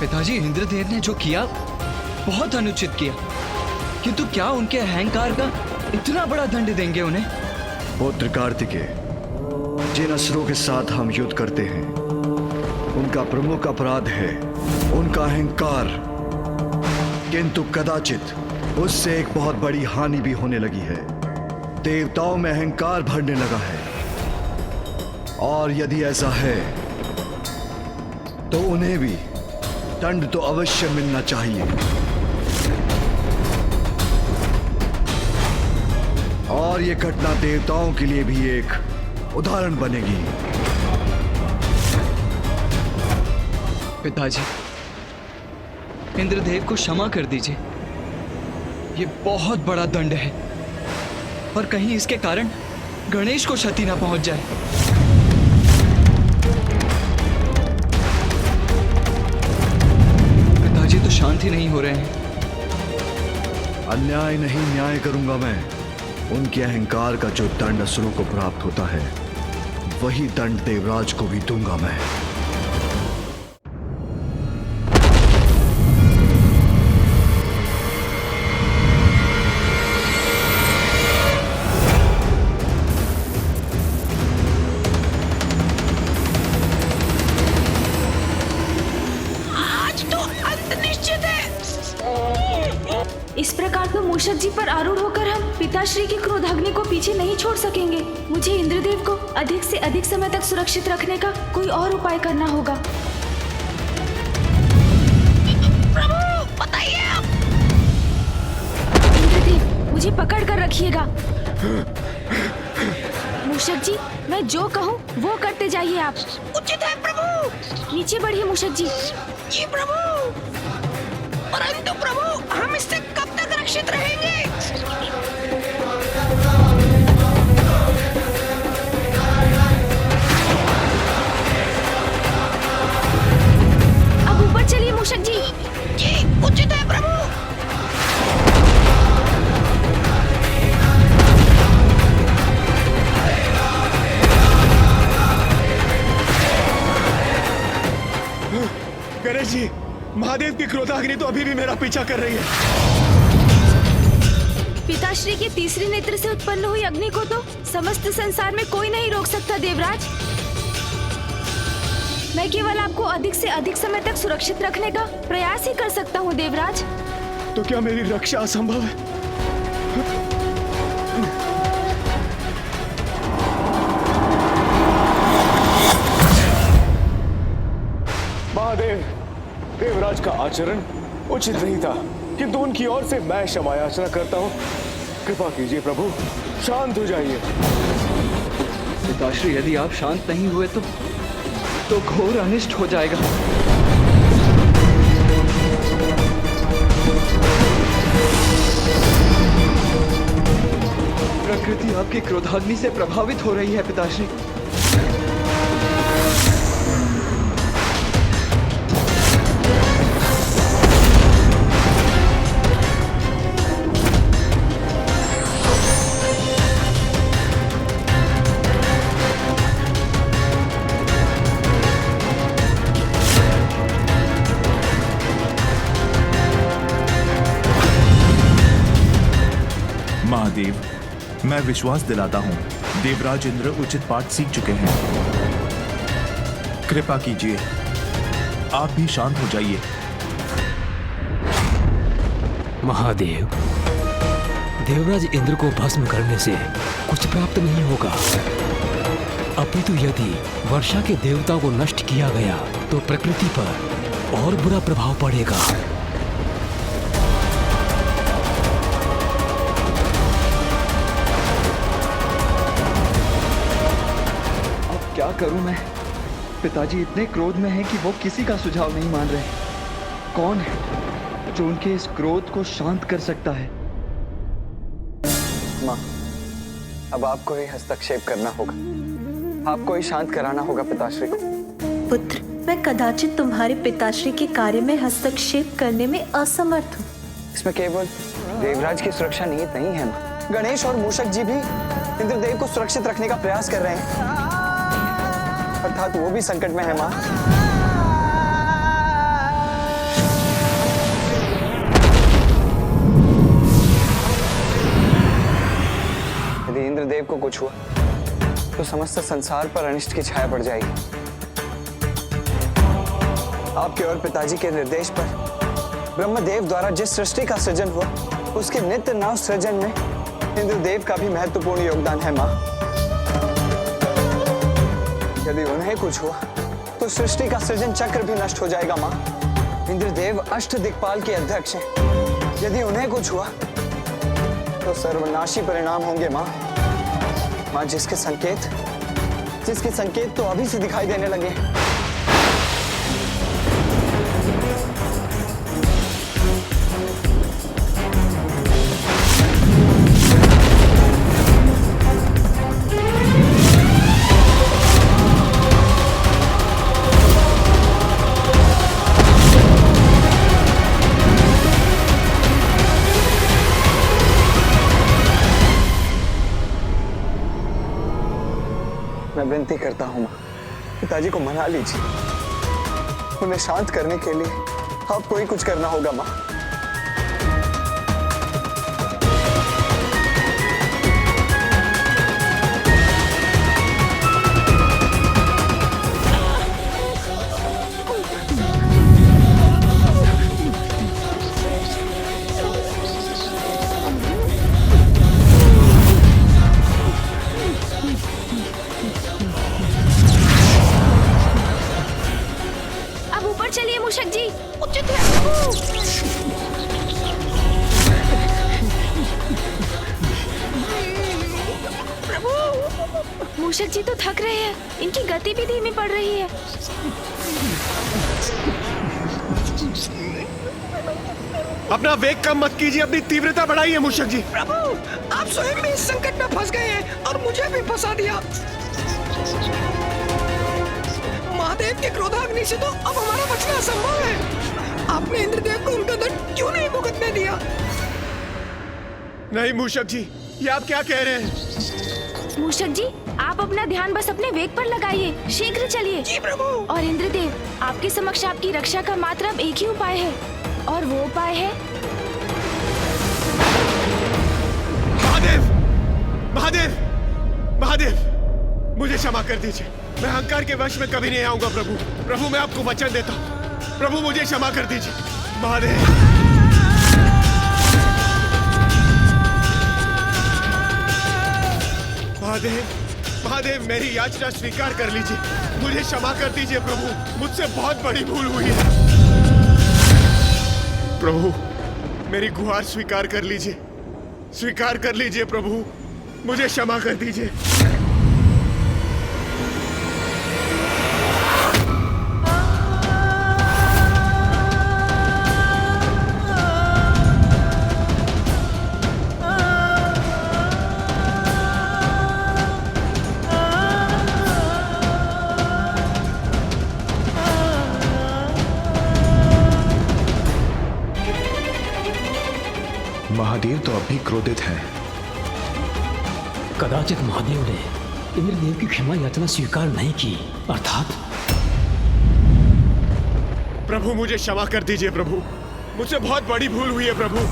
पिताजी, इंद्रदेव ने जो किया बहुत अनुचित किया, किंतु क्या उनके अहंकार का इतना बड़ा दंड देंगे उन्हें? पुत्र कार्तिकेय, जिन असुरों के साथ हम युद्ध करते हैं उनका प्रमुख अपराध है उनका अहंकार, किंतु कदाचित उससे एक बहुत बड़ी हानि भी होने लगी है। देवताओं में अहंकार भरने लगा है, और यदि ऐसा है तो उन्हें भी दंड तो अवश्य मिलना चाहिए। और ये घटना देवताओं के लिए भी एक उदाहरण बनेगी। पिताजी, इंद्रदेव को क्षमा कर दीजिए। ये बहुत बड़ा दंड है, और कहीं इसके कारण गणेश को क्षति ना पहुंच जाए। पिताजी तो शांत ही नहीं हो रहे हैं। अन्याय नहीं न्याय करूंगा मैं। उनके अहंकार का जो दंड असुरों को प्राप्त होता है, वही दंड देवराज को भी दूंगा मैं। इस प्रकार तो मूषक जी पर आरूढ़ होकर हम पिताश्री की क्रोधाग्नि को पीछे नहीं छोड़ सकेंगे। मुझे इंद्रदेव को अधिक से अधिक समय तक सुरक्षित रखने का कोई और उपाय करना होगा। प्रभु बताइए आप। इंद्रदेव, मुझे पकड़ कर रखिएगा। मूषक जी, मैं जो कहूँ वो करते जाइए आप। उचित है प्रभु। नीचे बढ़िए मूषक जी। जी प्रभु। परंतु प्रभु, हम इससे कब तक रक्षित रहेंगे? अब ऊपर चलिए मूषक जी। जी उचित है प्रभु। गणेश जी, महादेव की क्रोधाग्नि तो अभी भी मेरा पीछा कर रही है। पिताश्री के तीसरे नेत्र से उत्पन्न हुई अग्नि को तो समस्त संसार में कोई नहीं रोक सकता देवराज। मैं केवल आपको अधिक से अधिक समय तक सुरक्षित रखने का प्रयास ही कर सकता हूँ देवराज। तो क्या मेरी रक्षा असंभव है? महादेव, देवराज का आचरण उचित नहीं था, किंतु उनकी ओर से मैं क्षमा याचना करता हूँ। कृपा कीजिए प्रभु, शांत हो जाइए। पिताश्री, यदि आप शांत नहीं हुए तो घोर अनिष्ट हो जाएगा। प्रकृति आपकी क्रोधाग्नि से प्रभावित हो रही है पिताश्री। महादेव, मैं विश्वास दिलाता हूँ देवराज इंद्र उचित पाठ सीख चुके हैं। कृपा कीजिए, आप भी शांत हो जाइए। महादेव, देवराज इंद्र को भस्म करने से कुछ प्राप्त नहीं होगा, अपितु यदि वर्षा के देवता को नष्ट किया गया तो प्रकृति पर और बुरा प्रभाव पड़ेगा। क्या करूं मैं? पिताजी इतने क्रोध में हैं कि वो किसी का सुझाव नहीं मान रहे। कौन है जो उनके इस क्रोध को शांत कर सकता है? माँ, अब आपको ही हस्तक्षेप करना होगा, आपको ही शांत कराना होगा पिताश्री को। पुत्र, मैं कदाचित तुम्हारे पिताश्री के कार्य में हस्तक्षेप करने में असमर्थ हूँ। इसमें केवल देवराज की सुरक्षा निहित नहीं है माँ। गणेश और मूषक जी भी इंद्रदेव को सुरक्षित रखने का प्रयास कर रहे हैं, अर्थात वो भी संकट में है माँ। यदि इंद्रदेव को कुछ हुआ तो समस्त संसार पर अनिष्ट की छाया पड़ जाएगी। आपके और पिताजी के निर्देश पर ब्रह्मदेव द्वारा जिस सृष्टि का सृजन हुआ, उसके नित्य नव सृजन में इंद्रदेव का भी महत्वपूर्ण योगदान है माँ। यदि उन्हें कुछ हुआ तो सृष्टि का सृजन चक्र भी नष्ट हो जाएगा माँ। इंद्रदेव अष्ट दिक्पाल के अध्यक्ष हैं। यदि उन्हें कुछ हुआ तो सर्वनाशी परिणाम होंगे माँ। माँ, जिसके संकेत तो अभी से दिखाई देने लगे। मैं विनती करता हूँ माँ, पिताजी को मना लीजिए। उन्हें शांत करने के लिए आपको ही कुछ करना होगा माँ। चलिए मूषक जी। उचित है प्रभु। मूषक जी तो थक रहे हैं, इनकी गति भी धीमी पड़ रही है। अपना वेग कम मत कीजिए, अपनी तीव्रता बढ़ाइए मूषक जी। प्रभु, आप स्वयं भी इस संकट में फंस गए हैं और मुझे भी फंसा दिया। महादेव के क्रोधाग्नि से तो अब हमारा बचना असंभव है। आपने इंद्रदेव को उनका दंड क्यों नहीं भुगतने दिया? नहीं मूषक जी, ये आप क्या कह रहे हैं? मूषक जी, आप अपना ध्यान बस अपने वेग पर लगाइए। शीघ्र चलिए। जी प्रभु। और इंद्रदेव, आपके समक्ष आपकी रक्षा का मात्र अब एक ही उपाय है, और वो उपाय है महादेव। महादेव, महादेव, मुझे क्षमा कर दीजिए। मैं अहंकार के वश में कभी नहीं आऊंगा प्रभु। प्रभु, मैं आपको वचन देता हूँ। प्रभु, मुझे क्षमा कर दीजिए। महादेव, महादेव, महादेव, मेरी याचना स्वीकार कर लीजिए। मुझे क्षमा कर दीजिए प्रभु, मुझसे बहुत बड़ी भूल हुई है। प्रभु, मेरी गुहार स्वीकार कर लीजिए। स्वीकार कर लीजिए प्रभु, मुझे क्षमा कर दीजिए। महादेव तो अब भी क्रोधित हैं। कदाचित महादेव ने इंद्रदेव की क्षमा याचना स्वीकार नहीं की, अर्थात प्रभु, मुझे क्षमा कर दीजिए प्रभु, मुझसे बहुत बड़ी भूल हुई है प्रभु।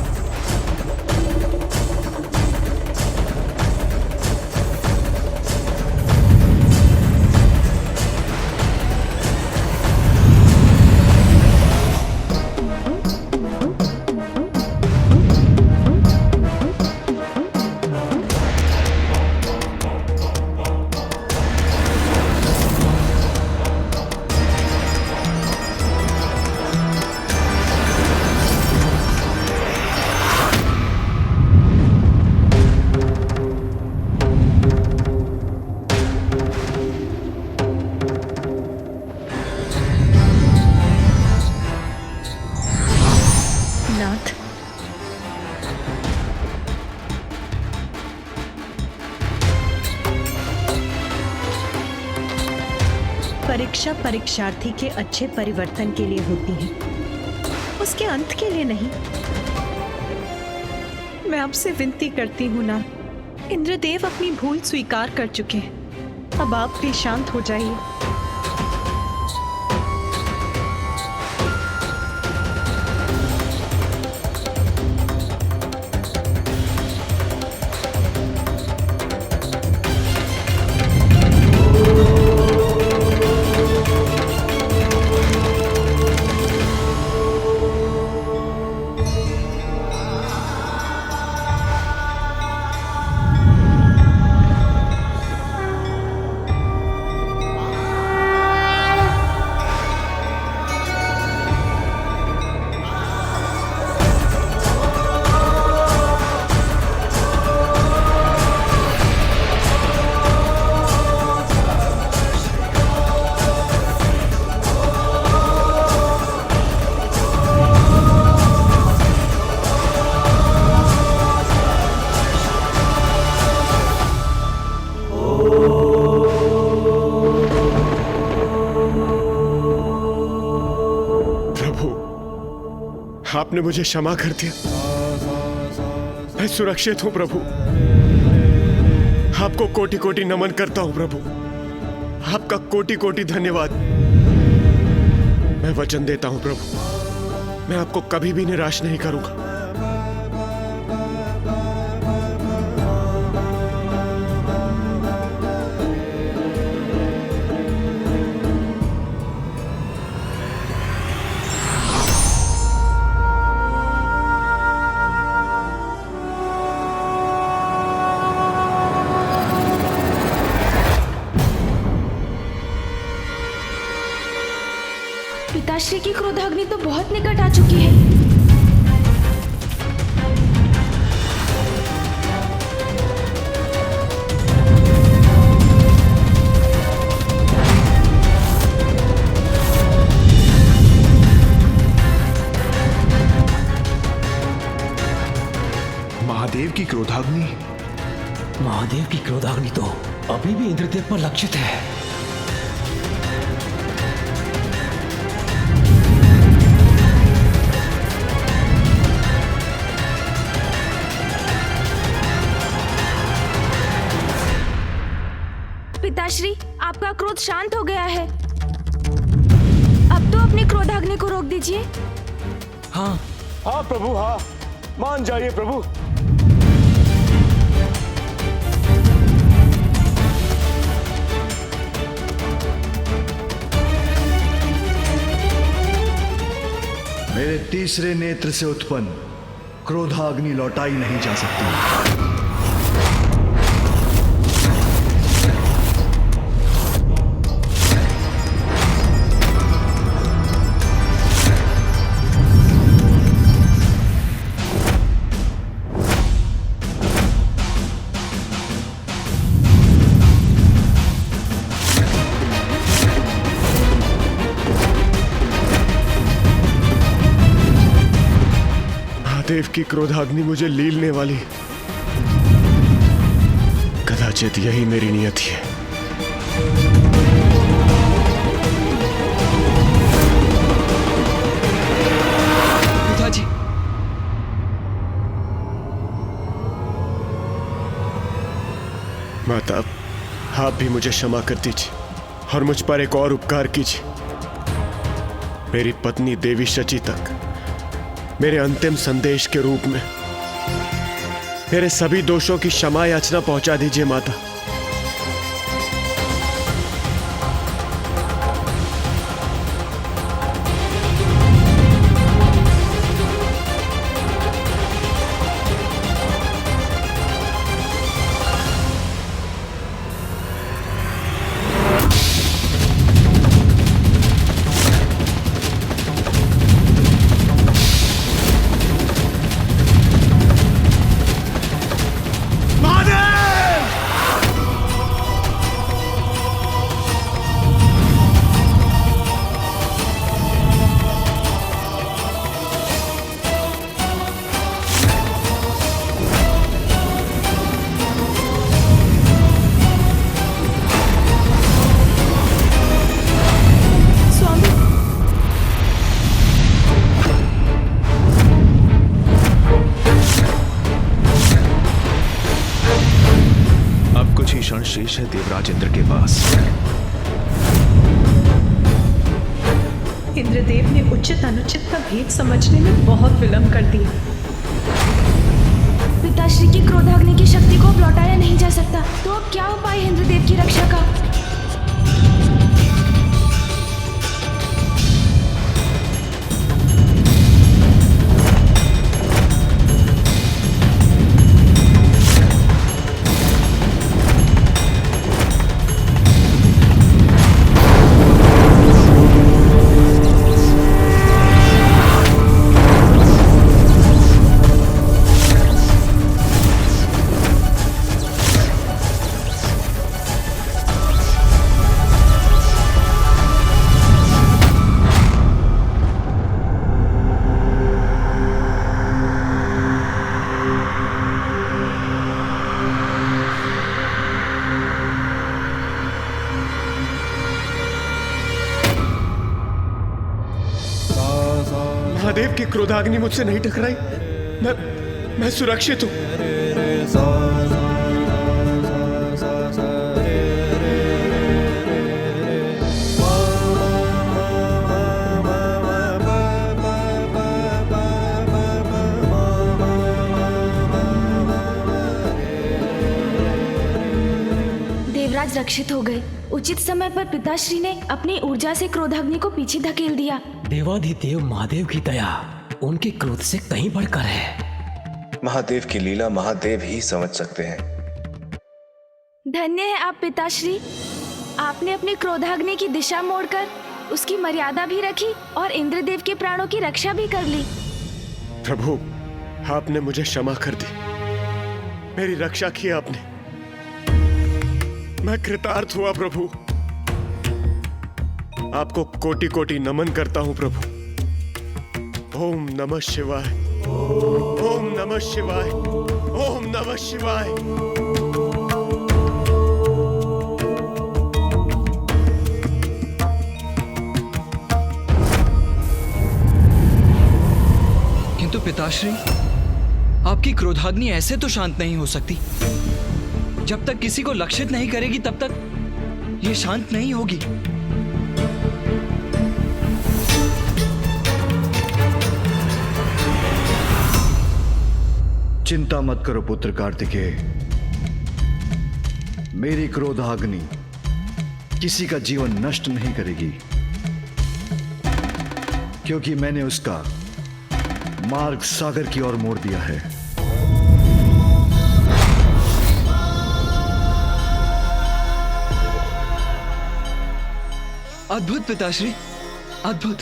परीक्षा परीक्षार्थी के अच्छे परिवर्तन के लिए होती है, उसके अंत के लिए नहीं। मैं आपसे विनती करती हूँ ना, इंद्रदेव अपनी भूल स्वीकार कर चुके हैं, अब आप भी शांत हो जाइए। आपने मुझे क्षमा कर दिया। मैं सुरक्षित हूं प्रभु। आपको कोटि कोटि नमन करता हूं प्रभु। आपका कोटि कोटि धन्यवाद। मैं वचन देता हूं प्रभु, मैं आपको कभी भी निराश नहीं करूंगा। पिताश्री की क्रोधाग्नि तो बहुत निकट आ चुकी है। महादेव की क्रोधाग्नि? महादेव की क्रोधाग्नि तो अभी भी इंद्रदेव पर लक्षित है। पिताश्री, आपका क्रोध शांत हो गया है। अब तो अपनी क्रोधाग्नि को रोक दीजिए। हाँ हाँ प्रभु, हाँ मान जाइए प्रभु। मेरे तीसरे नेत्र से उत्पन्न क्रोधाग्नि लौटाई नहीं जा सकती। देव की क्रोधाग्नि मुझे लीलने वाली, कदाचित यही मेरी नियति है। पिताजी, माता, आप भी मुझे क्षमा कर दीजिए और मुझ पर एक और उपकार कीजिए। मेरी पत्नी देवी शची तक मेरे अंतिम संदेश के रूप में मेरे सभी दोषों की क्षमा याचना पहुंचा दीजिए माता। क्षण शेष है देवराज इंद्र के पास। इंद्रदेव ने उचित अनुचित का भेद समझने में बहुत विलंब कर दिया। पिताश्री की क्रोधाग्नि की शक्ति को अब लौटाया नहीं जा सकता, तो अब क्या उपाय है इंद्रदेव की रक्षा का? महादेव की क्रोधाग्नि मुझसे नहीं टकराई। मैं सुरक्षित हूं। देवराज रक्षित हो गए। उचित समय पर पिताश्री ने अपनी ऊर्जा से क्रोधाग्नि को पीछे धकेल दिया। देवाधिदेव महादेव की दया उनके क्रोध से कहीं बढ़कर है। महादेव की लीला महादेव ही समझ सकते हैं। धन्य है आप पिताश्री, आपने अपनी क्रोधाग्नि की दिशा मोड़कर उसकी मर्यादा भी रखी और इंद्रदेव के प्राणों की रक्षा भी कर ली। प्रभु, आपने मुझे क्षमा कर दी, मेरी रक्षा की आपने। मैं कृतार्थ हुआ प्रभु। आपको कोटि कोटि नमन करता हूं प्रभु। ओम नमः शिवाय, ओम नमः शिवाय, ओम नमः शिवाय। किंतु पिताश्री, आपकी क्रोधाग्नि ऐसे तो शांत नहीं हो सकती। जब तक किसी को लक्षित नहीं करेगी तब तक ये शांत नहीं होगी। चिंता मत करो पुत्र कार्तिकेय, मेरी क्रोधाग्नि किसी का जीवन नष्ट नहीं करेगी, क्योंकि मैंने उसका मार्ग सागर की ओर मोड़ दिया है। अद्भुत पिताश्री, अद्भुत।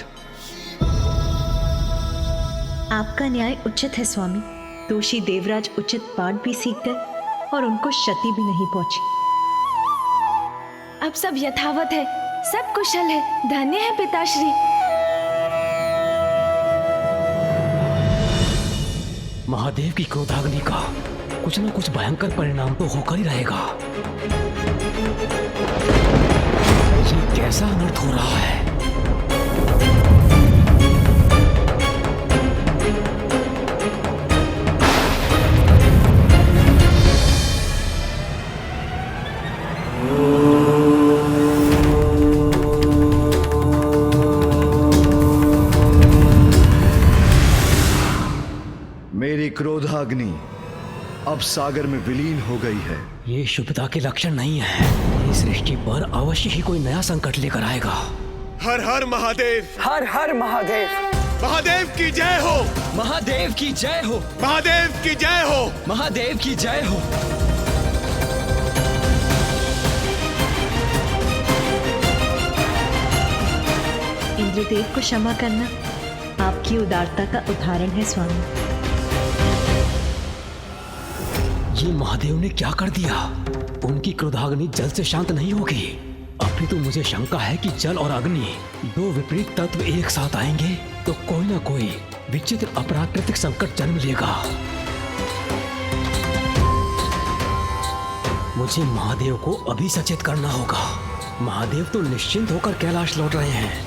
आपका न्याय उचित है स्वामी। दोषी देवराज उचित पाठ भी सीख गए और उनको क्षति भी नहीं पहुंची। अब सब यथावत है, सब कुशल है। धन्य है पिताश्री। महादेव की क्रोधाग्नि का कुछ न कुछ भयंकर परिणाम तो होकर ही रहेगा। ये कैसा अनर्थ हो रहा है? मेरी क्रोधाग्नि अब सागर में विलीन हो गई है। ये शुभता के लक्षण नहीं है। इस सृष्टि पर अवश्य ही कोई नया संकट लेकर आएगा। हर हर महादेव, हर हर महादेव। महादेव की जय हो, महादेव की जय हो, महादेव की जय हो, महादेव की जय हो। इंद्रदेव को क्षमा करना आपकी उदारता का उदाहरण है स्वामी। ये महादेव ने क्या कर दिया? उनकी क्रोधाग्नि जल से शांत नहीं होगी। अभी तो मुझे शंका है कि जल और अग्नि दो विपरीत तत्व एक साथ आएंगे तो कोई ना कोई विचित्र अप्राकृतिक संकट जन्म लेगा। मुझे महादेव को अभी सचेत करना होगा। महादेव तो निश्चिंत होकर कैलाश लौट रहे हैं।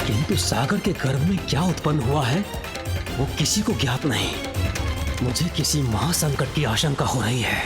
किंतु सागर के गर्भ में क्या उत्पन्न हुआ है वो किसी को ज्ञात नहीं। मुझे किसी महासंकट की आशंका हो रही है।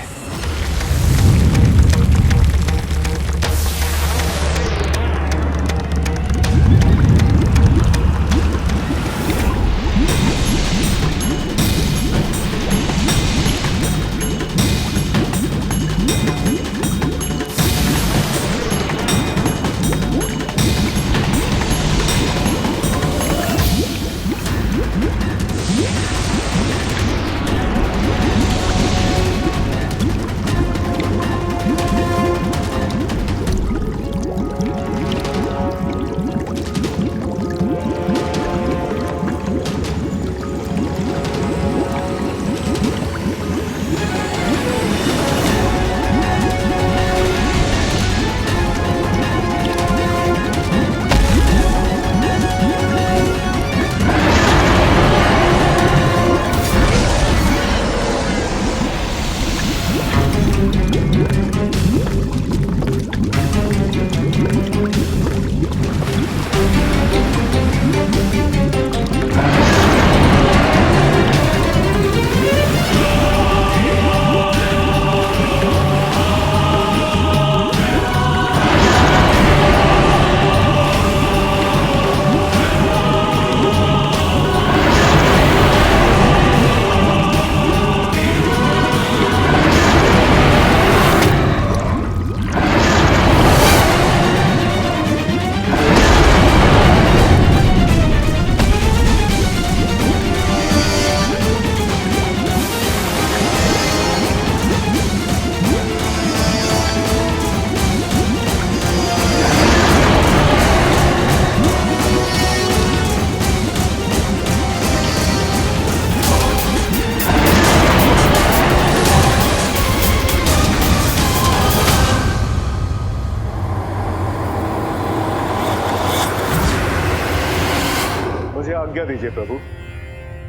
आज्ञा दीजिए प्रभु।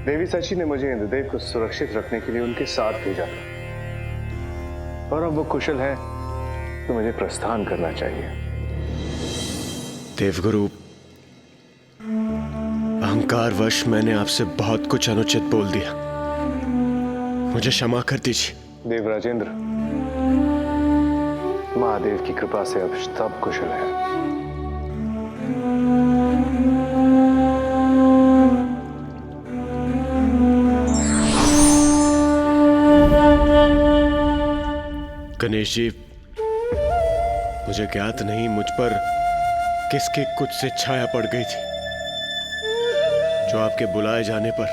देवी सची ने मुझे इंद्रदेव को सुरक्षित रखने के लिए उनके साथ भेजा था, और अब वो कुशल है तो मुझे प्रस्थान करना चाहिए। देवगुरु, अहंकारवश मैंने आपसे बहुत कुछ अनुचित बोल दिया, मुझे क्षमा कर दीजिए। देवराजेंद्र, महादेव की कृपा से अब सब कुशल है। गणेश जी, मुझे ज्ञात नहीं मुझ पर किसकी कुछ से छाया पड़ गई थी, जो आपके बुलाए जाने पर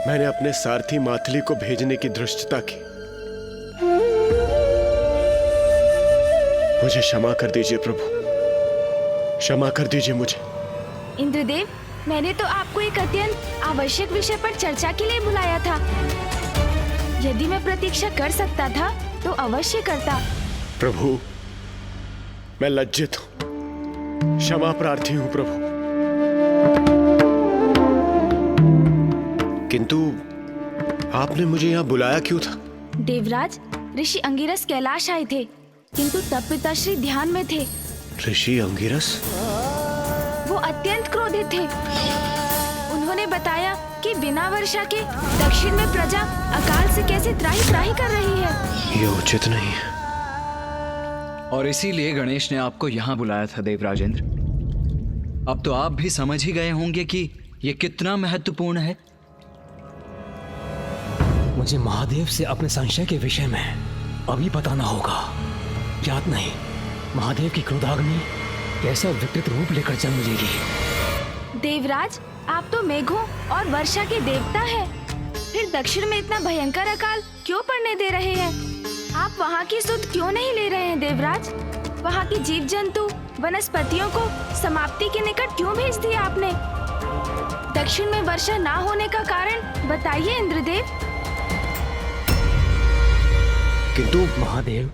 मैंने अपने सारथी माथली को भेजने की धृष्टता की। मुझे क्षमा कर दीजिए प्रभु, क्षमा कर दीजिए मुझे। इंद्रदेव, मैंने तो आपको एक अत्यंत आवश्यक विषय पर चर्चा के लिए बुलाया था। यदि मैं प्रतीक्षा कर सकता था तो अवश्य करता। प्रभु, मैं लज्जित हूं, क्षमा प्रार्थी हूं प्रभु। किंतु आपने मुझे यहाँ बुलाया क्यों था? देवराज, ऋषि अंगिरस कैलाश आए थे, किंतु तब पिताश्री ध्यान में थे। ऋषि अंगिरस? वो अत्यंत क्रोधित थे। उन्होंने बताया कि बिना वर्षा के दक्षिण में प्रजा अकाल से कैसे त्राही त्राही कर रही है। ये उचित नहीं है। और इसीलिए गणेश ने आपको यहाँ बुलाया था देवराजेंद्र। अब तो आप भी समझ ही गए होंगे कि ये कितना महत्वपूर्ण है। मुझे महादेव से अपने संशय के विषय में अभी बताना होगा। याद नहीं, महादेव की क्रोधाग्नि कैसा विकृत रूप लेकर जन्म लेगी। देवराज, आप तो मेघों और वर्षा के देवता हैं। फिर दक्षिण में इतना भयंकर अकाल क्यों पड़ने दे रहे हैं? आप वहाँ की सुध क्यों नहीं ले रहे हैं देवराज? वहाँ के जीव जंतु, वनस्पतियों को समाप्ति के निकट क्यों भेज दिया आपने? दक्षिण में वर्षा ना होने का कारण बताइए इंद्रदेव। किंतु महादेव,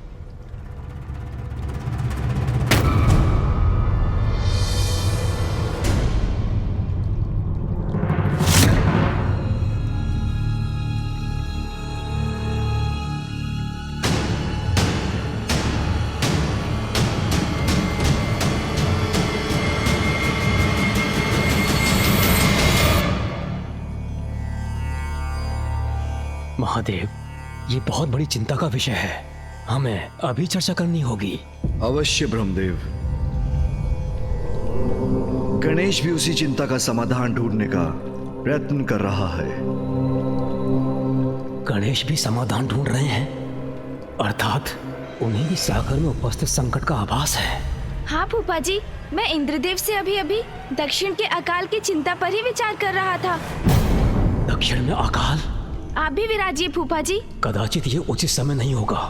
महादेव, ये बहुत बड़ी चिंता का विषय है, हमें अभी चर्चा करनी होगी। अवश्य ब्रह्मदेव। गणेश भी उसी चिंता का समाधान ढूंढने का प्रयत्न कर रहा है। गणेश भी समाधान ढूंढ रहे हैं, अर्थात उन्हें भी सागर में उपस्थित संकट का आभास है। हाँ फूफा जी, मैं इंद्रदेव से अभी दक्षिण के अकाल की चिंता पर ही विचार कर रहा था। दक्षिण में अकाल? आप भी विराजिए फूफा जी। कदाचित ये उचित समय नहीं होगा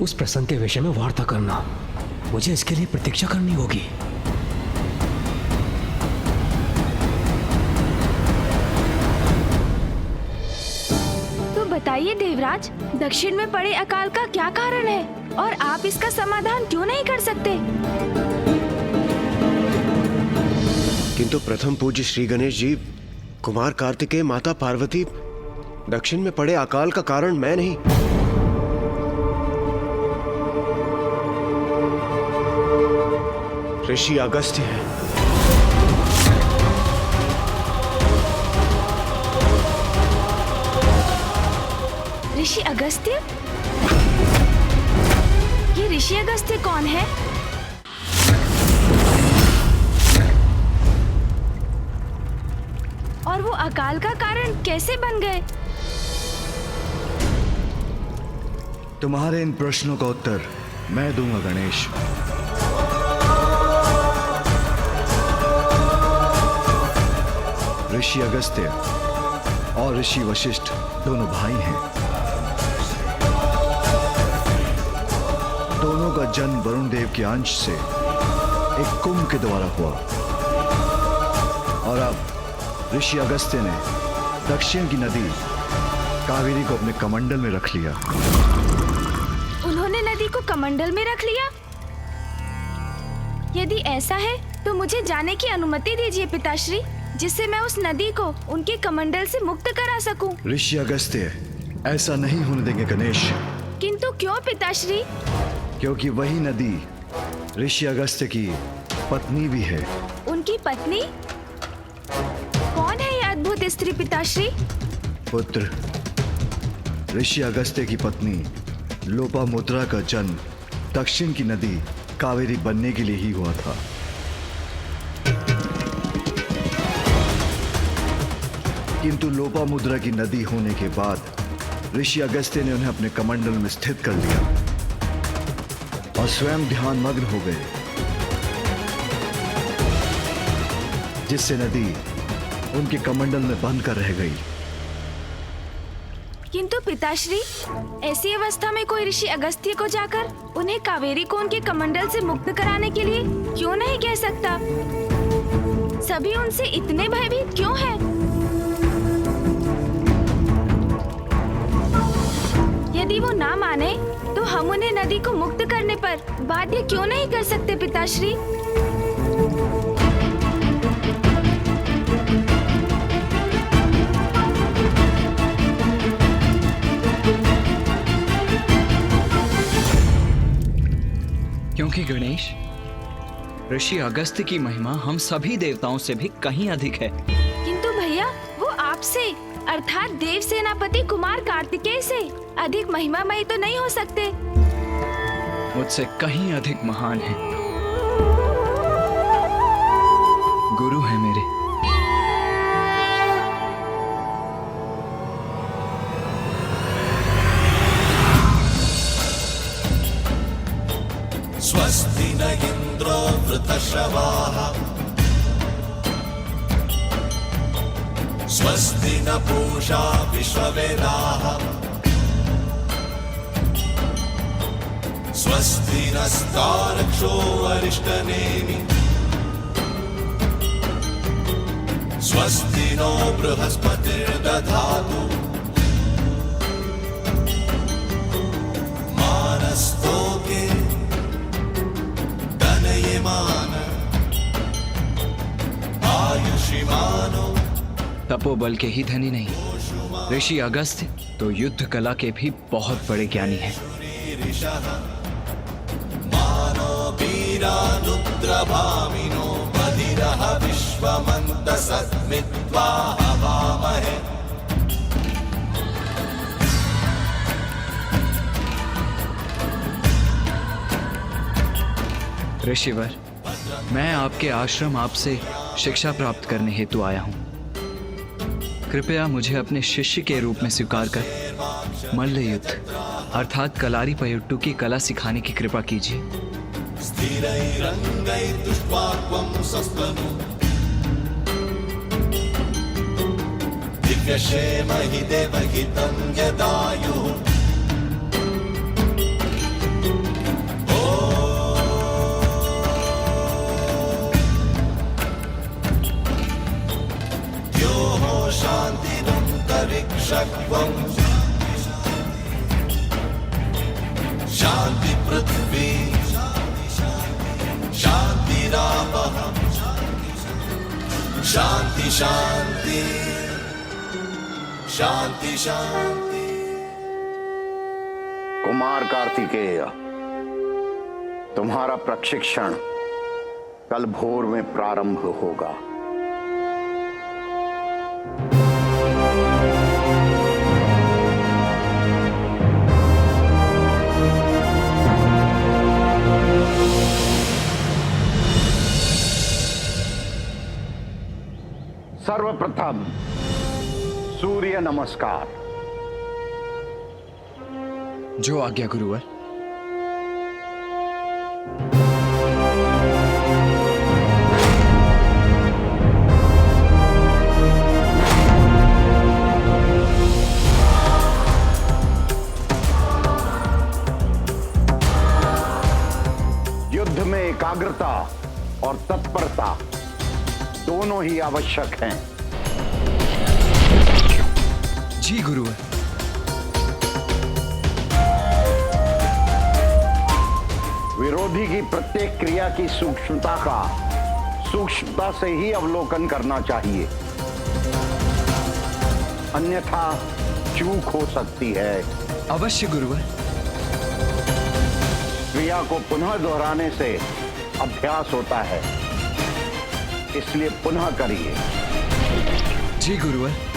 उस प्रसंग के विषय में वार्ता करना। मुझे इसके लिए प्रतीक्षा करनी होगी। तो बताइए देवराज, दक्षिण में पड़े अकाल का क्या कारण है और आप इसका समाधान क्यों नहीं कर सकते? किंतु प्रथम पूज्य श्री गणेश जी, कुमार कार्तिकेय, माता पार्वती, दक्षिण में पड़े अकाल का कारण मैं नहीं। ऋषि अगस्त्य है। ऋषि अगस्त्य? ये ऋषि अगस्त्य कौन है? और वो अकाल का कारण कैसे बन गए? तुम्हारे इन प्रश्नों का उत्तर मैं दूंगा गणेश। ऋषि अगस्त्य और ऋषि वशिष्ठ दोनों भाई हैं। दोनों का जन्म वरुण देव के अंश से एक कुंभ के द्वारा हुआ, और अब ऋषि अगस्त्य ने दक्षिण की नदी कावेरी को अपने कमंडल में रख लिया। उन्होंने नदी को कमंडल में रख लिया? यदि ऐसा है तो मुझे जाने की अनुमति दीजिए पिताश्री। जिससे मैं उस नदी को उनके कमंडल से मुक्त करा सकूं। ऋषि अगस्त्य ऐसा नहीं होने देंगे गणेश। किंतु क्यों पिताश्री? क्योंकि वही नदी ऋषि अगस्त्य की पत्नी भी है। उनकी पत्नी? कौन है ये अद्भुत स्त्री पिताश्री? पुत्र, ऋषि अगस्त्य की पत्नी लोपामुद्रा का जन्म दक्षिण की नदी कावेरी बनने के लिए ही हुआ था। किंतु लोपामुद्रा की नदी होने के बाद ऋषि अगस्त्य ने उन्हें अपने कमंडल में स्थित कर लिया और स्वयं ध्यान मग्न हो गए, जिससे नदी उनके कमंडल में बंद कर रह गई। किंतु पिताश्री, ऐसी अवस्था में कोई ऋषि अगस्त्य को जाकर उन्हें कावेरी को उनके कमंडल से मुक्त कराने के लिए क्यों नहीं कह सकता? सभी उनसे इतने भयभीत क्यों हैं? यदि वो ना माने तो हम उन्हें नदी को मुक्त करने पर बाध्य क्यों नहीं कर सकते पिताश्री? क्योंकि गणेश, ऋषि अगस्त्य की महिमा हम सभी देवताओं से भी कहीं अधिक है। किंतु भैया, वो आपसे अर्थात देव सेनापति कुमार कार्तिकेय से अधिक महिमामयी तो नहीं हो सकते। मुझसे कहीं अधिक महान है, गुरु है मेरे। स्वस्ति न इंद्रो वृतश्रवाः स्वस्ति न पूषा विश्ववेदाः स्वस्ति नस्तार्क्ष्यो अरिष्टनेमि स्वस्ति नो बृहस्पतिर्दधातु मानस्तोके तपोबल के ही धनी नहीं, ऋषि अगस्त्य तो युद्ध कला के भी बहुत बड़े ज्ञानी हैं। मानो वीरानुद्रभामिनो बधिरः विश्वमन्तसस्मित्वा हवामहे। ऋषिवर, मैं आपके आश्रम आपसे शिक्षा प्राप्त करने हेतु आया हूँ। कृपया मुझे अपने शिष्य के रूप में स्वीकार कर मल्ल युद्ध अर्थात कलारी पयट्टू की कला सिखाने की कृपा कीजिए। शांति पृथ्वी शांतिरापः शांति शांति शांति शांति। कुमार कार्तिकेय, तुम्हारा प्रशिक्षण कल भोर में प्रारंभ होगा। सर्वप्रथम सूर्य नमस्कार। जो आज्ञा गुरुवर। युद्ध में एकाग्रता और तत्परता दोनों ही आवश्यक हैं। जी गुरुवर। विरोधी की प्रत्येक क्रिया की सूक्ष्मता का सूक्ष्मता से ही अवलोकन करना चाहिए, अन्यथा चूक हो सकती है। अवश्य गुरुवर। क्रिया को पुनः दोहराने से अभ्यास होता है, इसलिए पुनः करिए। जी गुरुवर।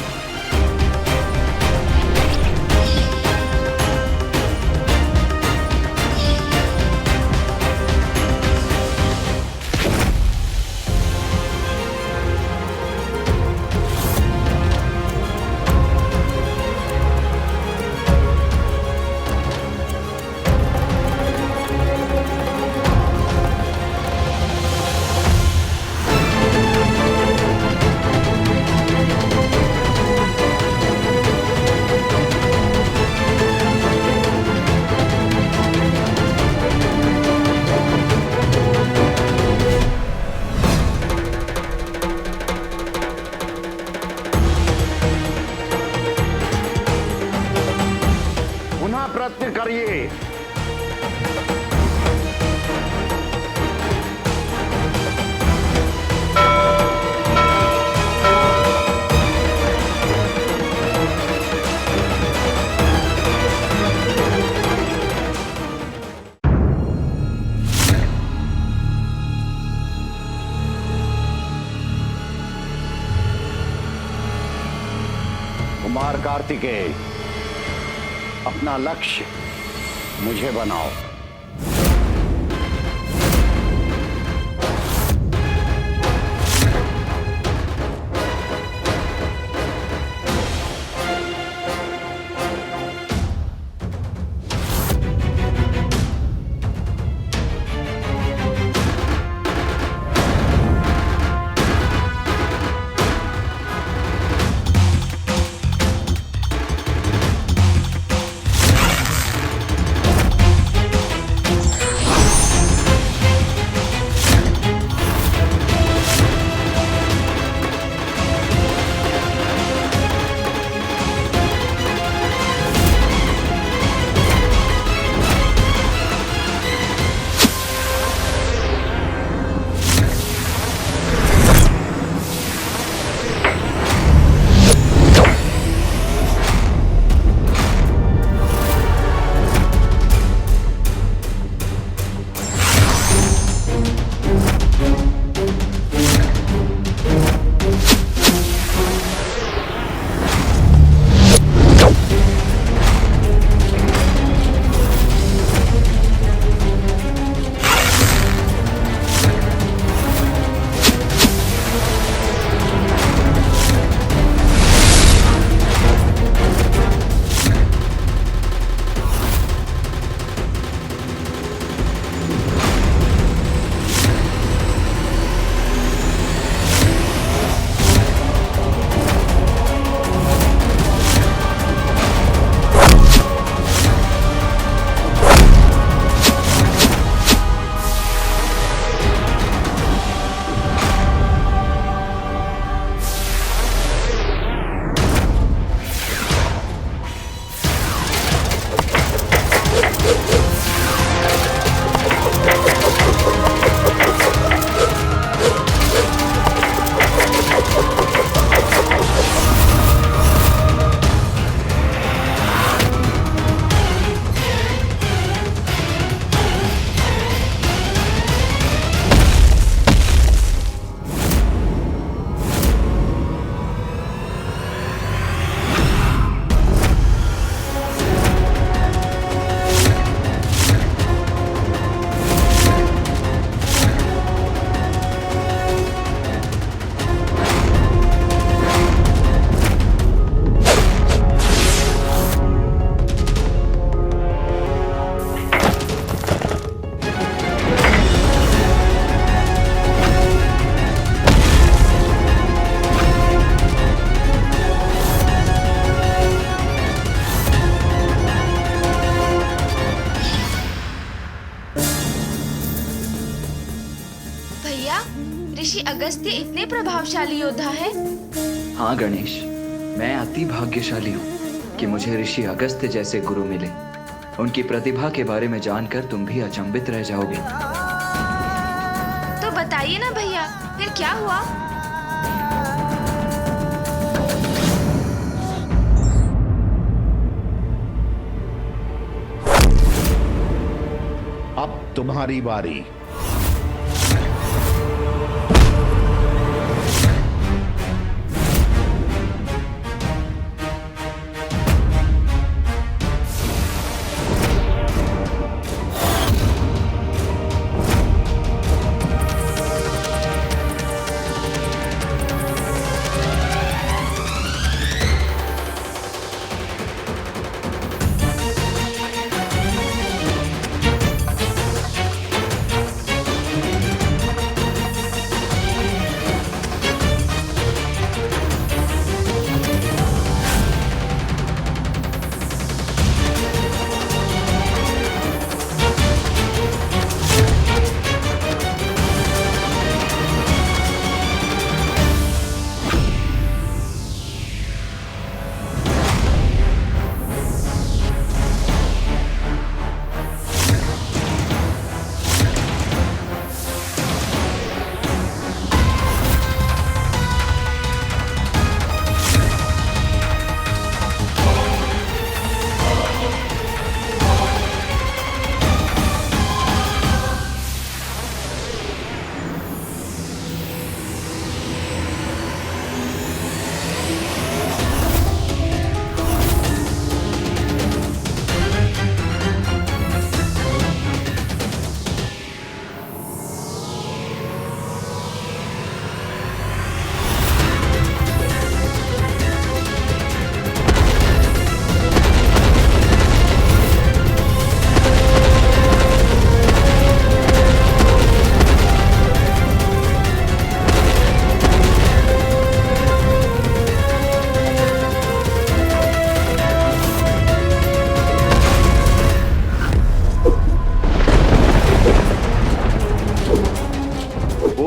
प्रयत्न करिए। कुमार कार्तिकेय, अपना लक्ष्य मुझे बनाओ। ऋषि अगस्त्य इतने प्रभावशाली योद्धा है? हाँ गणेश, मैं अति भाग्यशाली हूँ कि मुझे ऋषि अगस्त्य जैसे गुरु मिले। उनकी प्रतिभा के बारे में जानकर तुम भी अचंभित रह जाओगे। तो बताइए ना भैया, फिर क्या हुआ? अब तुम्हारी बारी।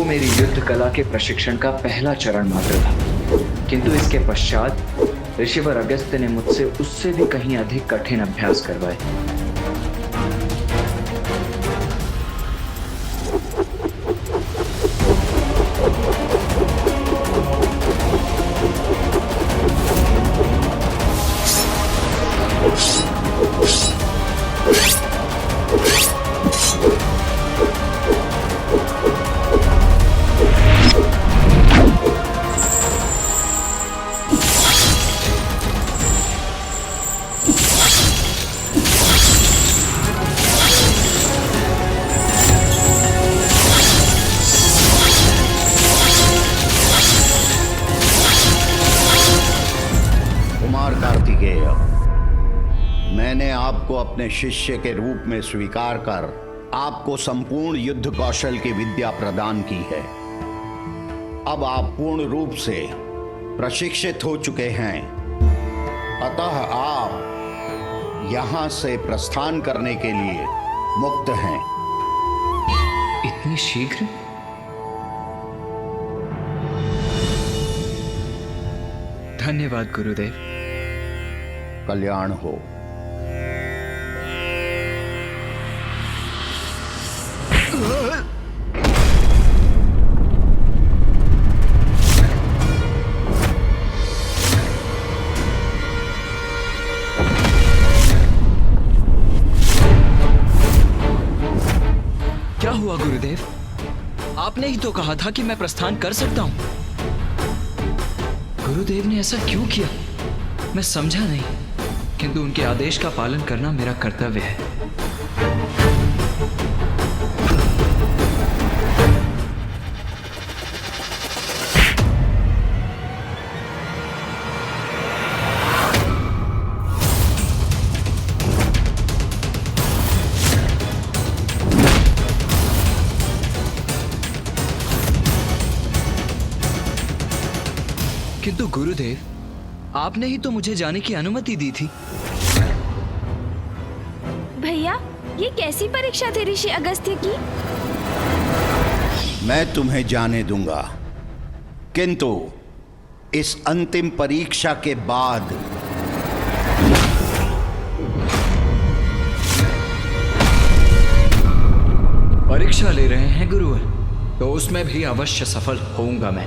मेरी युद्ध कला के प्रशिक्षण का पहला चरण मात्र था, किंतु इसके पश्चात ऋषिवर अगस्त्य ने मुझसे उससे भी कहीं अधिक कठिन अभ्यास करवाए। मैंने आपको अपने शिष्य के रूप में स्वीकार कर आपको संपूर्ण युद्ध कौशल की विद्या प्रदान की है। अब आप पूर्ण रूप से प्रशिक्षित हो चुके हैं, अतः आप यहां से प्रस्थान करने के लिए मुक्त हैं। इतनी शीघ्र? धन्यवाद गुरुदेव। कल्याण हो। क्या हुआ गुरुदेव? आपने ही तो कहा था कि मैं प्रस्थान कर सकता हूं। गुरुदेव ने ऐसा क्यों किया? मैं समझा नहीं, किंतु उनके आदेश का पालन करना मेरा कर्तव्य है। किंतु गुरुदेव, आपने ही तो मुझे जाने की अनुमति दी थी। भैया, ये कैसी परीक्षा थी ऋषि अगस्त्य की? मैं तुम्हें जाने दूंगा, किंतु इस अंतिम परीक्षा के बाद परीक्षा ले रहे हैं गुरुवर? तो उसमें भी अवश्य सफल होऊंगा मैं।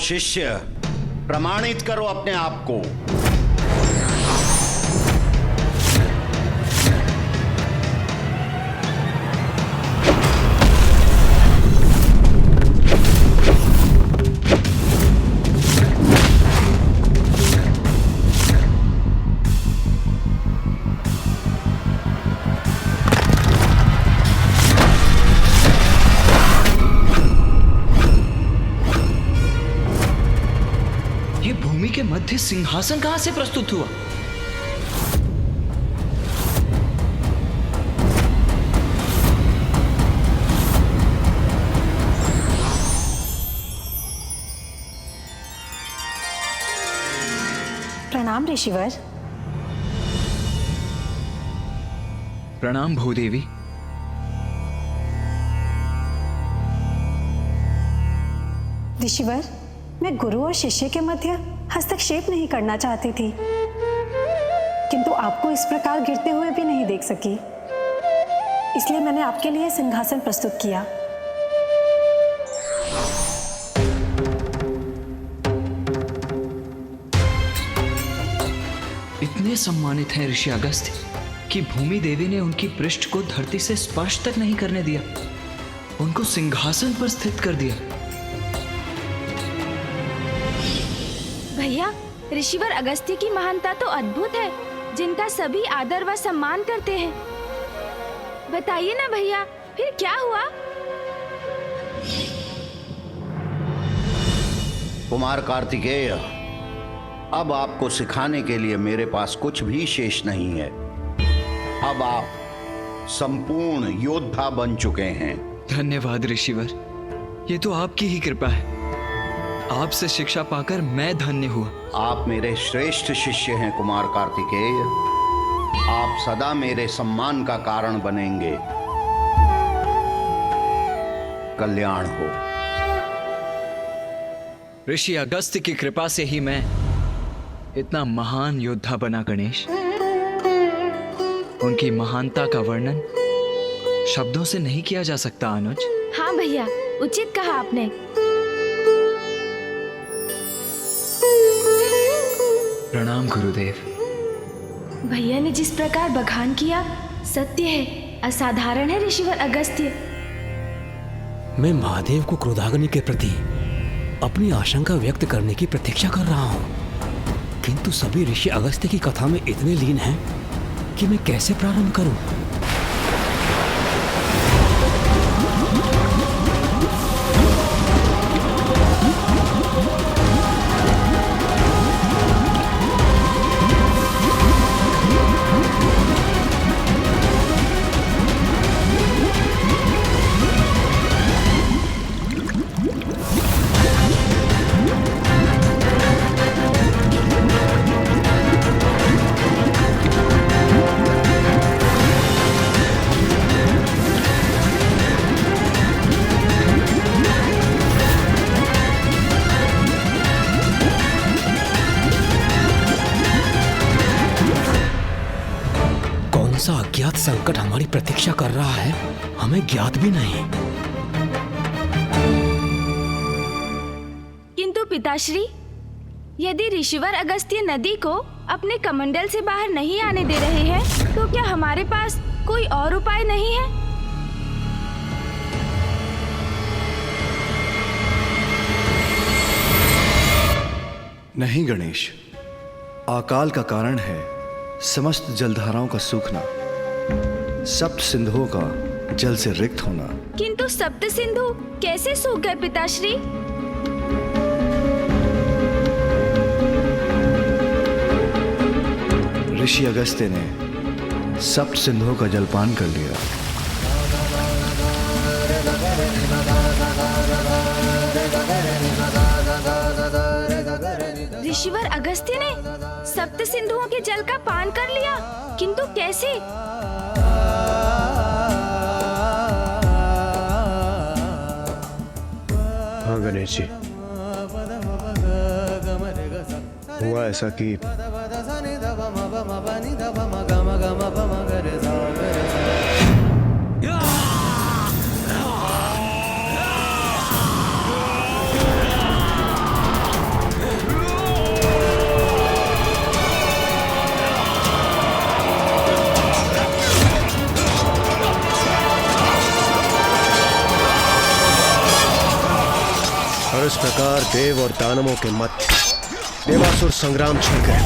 शिष्य, प्रमाणित करो अपने आप को। के मध्य सिंहासन कहां से प्रस्तुत हुआ? प्रणाम ऋषिवर। प्रणाम भूदेवी। ऋषिवर, मैं गुरु और शिष्य के मध्य हस्तक्षेप नहीं करना चाहती थी, किंतु आपको इस प्रकार गिरते हुए भी नहीं देख सकी, इसलिए मैंने आपके लिए सिंहासन प्रस्तुत किया। इतने सम्मानित हैं ऋषि अगस्त्य कि भूमि देवी ने उनकी पृष्ठ को धरती से स्पर्श तक नहीं करने दिया, उनको सिंहासन पर स्थित कर दिया। भैया, ऋषिवर अगस्त्य की महानता तो अद्भुत है, जिनका सभी आदर व सम्मान करते हैं। बताइए ना भैया, फिर क्या हुआ? कुमार कार्तिकेय, अब आपको सिखाने के लिए मेरे पास कुछ भी शेष नहीं है। अब आप संपूर्ण योद्धा बन चुके हैं। धन्यवाद ऋषिवर, ये तो आपकी ही कृपा है। आपसे शिक्षा पाकर मैं धन्य हुआ। आप मेरे श्रेष्ठ शिष्य हैं कुमार कार्तिकेय। आप सदा मेरे सम्मान का कारण बनेंगे। कल्याण हो। ऋषि अगस्त्य की कृपा से ही मैं इतना महान योद्धा बना गणेश। उनकी महानता का वर्णन शब्दों से नहीं किया जा सकता अनुज। हाँ भैया, उचित कहा आपने। प्रणाम गुरुदेव। भैया ने जिस प्रकार बखान किया सत्य है, असाधारण है ऋषिवर अगस्त्य। मैं महादेव को क्रोधाग्नि के प्रति अपनी आशंका व्यक्त करने की प्रतीक्षा कर रहा हूँ, किंतु सभी ऋषि अगस्त्य की कथा में इतने लीन हैं कि मैं कैसे प्रारंभ करूं? संकट हमारी प्रतीक्षा कर रहा है हमें ज्ञात भी नहीं। किंतु पिताश्री, यदि ऋषिवर अगस्त्य नदी को अपने कमंडल से बाहर नहीं आने दे रहे हैं, तो क्या हमारे पास कोई और उपाय नहीं है? नहीं गणेश, अकाल का कारण है समस्त जलधाराओं का सूखना, सप्त सिंधुओं का जल से रिक्त होना। किंतु सप्त सिंधु कैसे सूख गए पिताश्री? ऋषि अगस्त्य ने सप्त सिंधुओं का जलपान कर लिया। ऋषिवर अगस्त्य ने सप्त सिंधुओं के जल का पान कर लिया, किंतु कैसे? हाँ गणेश जी, हुआ ऐसा कि और इस प्रकार देव और दानवों के मध्य देवासुर संग्राम छिड़ गए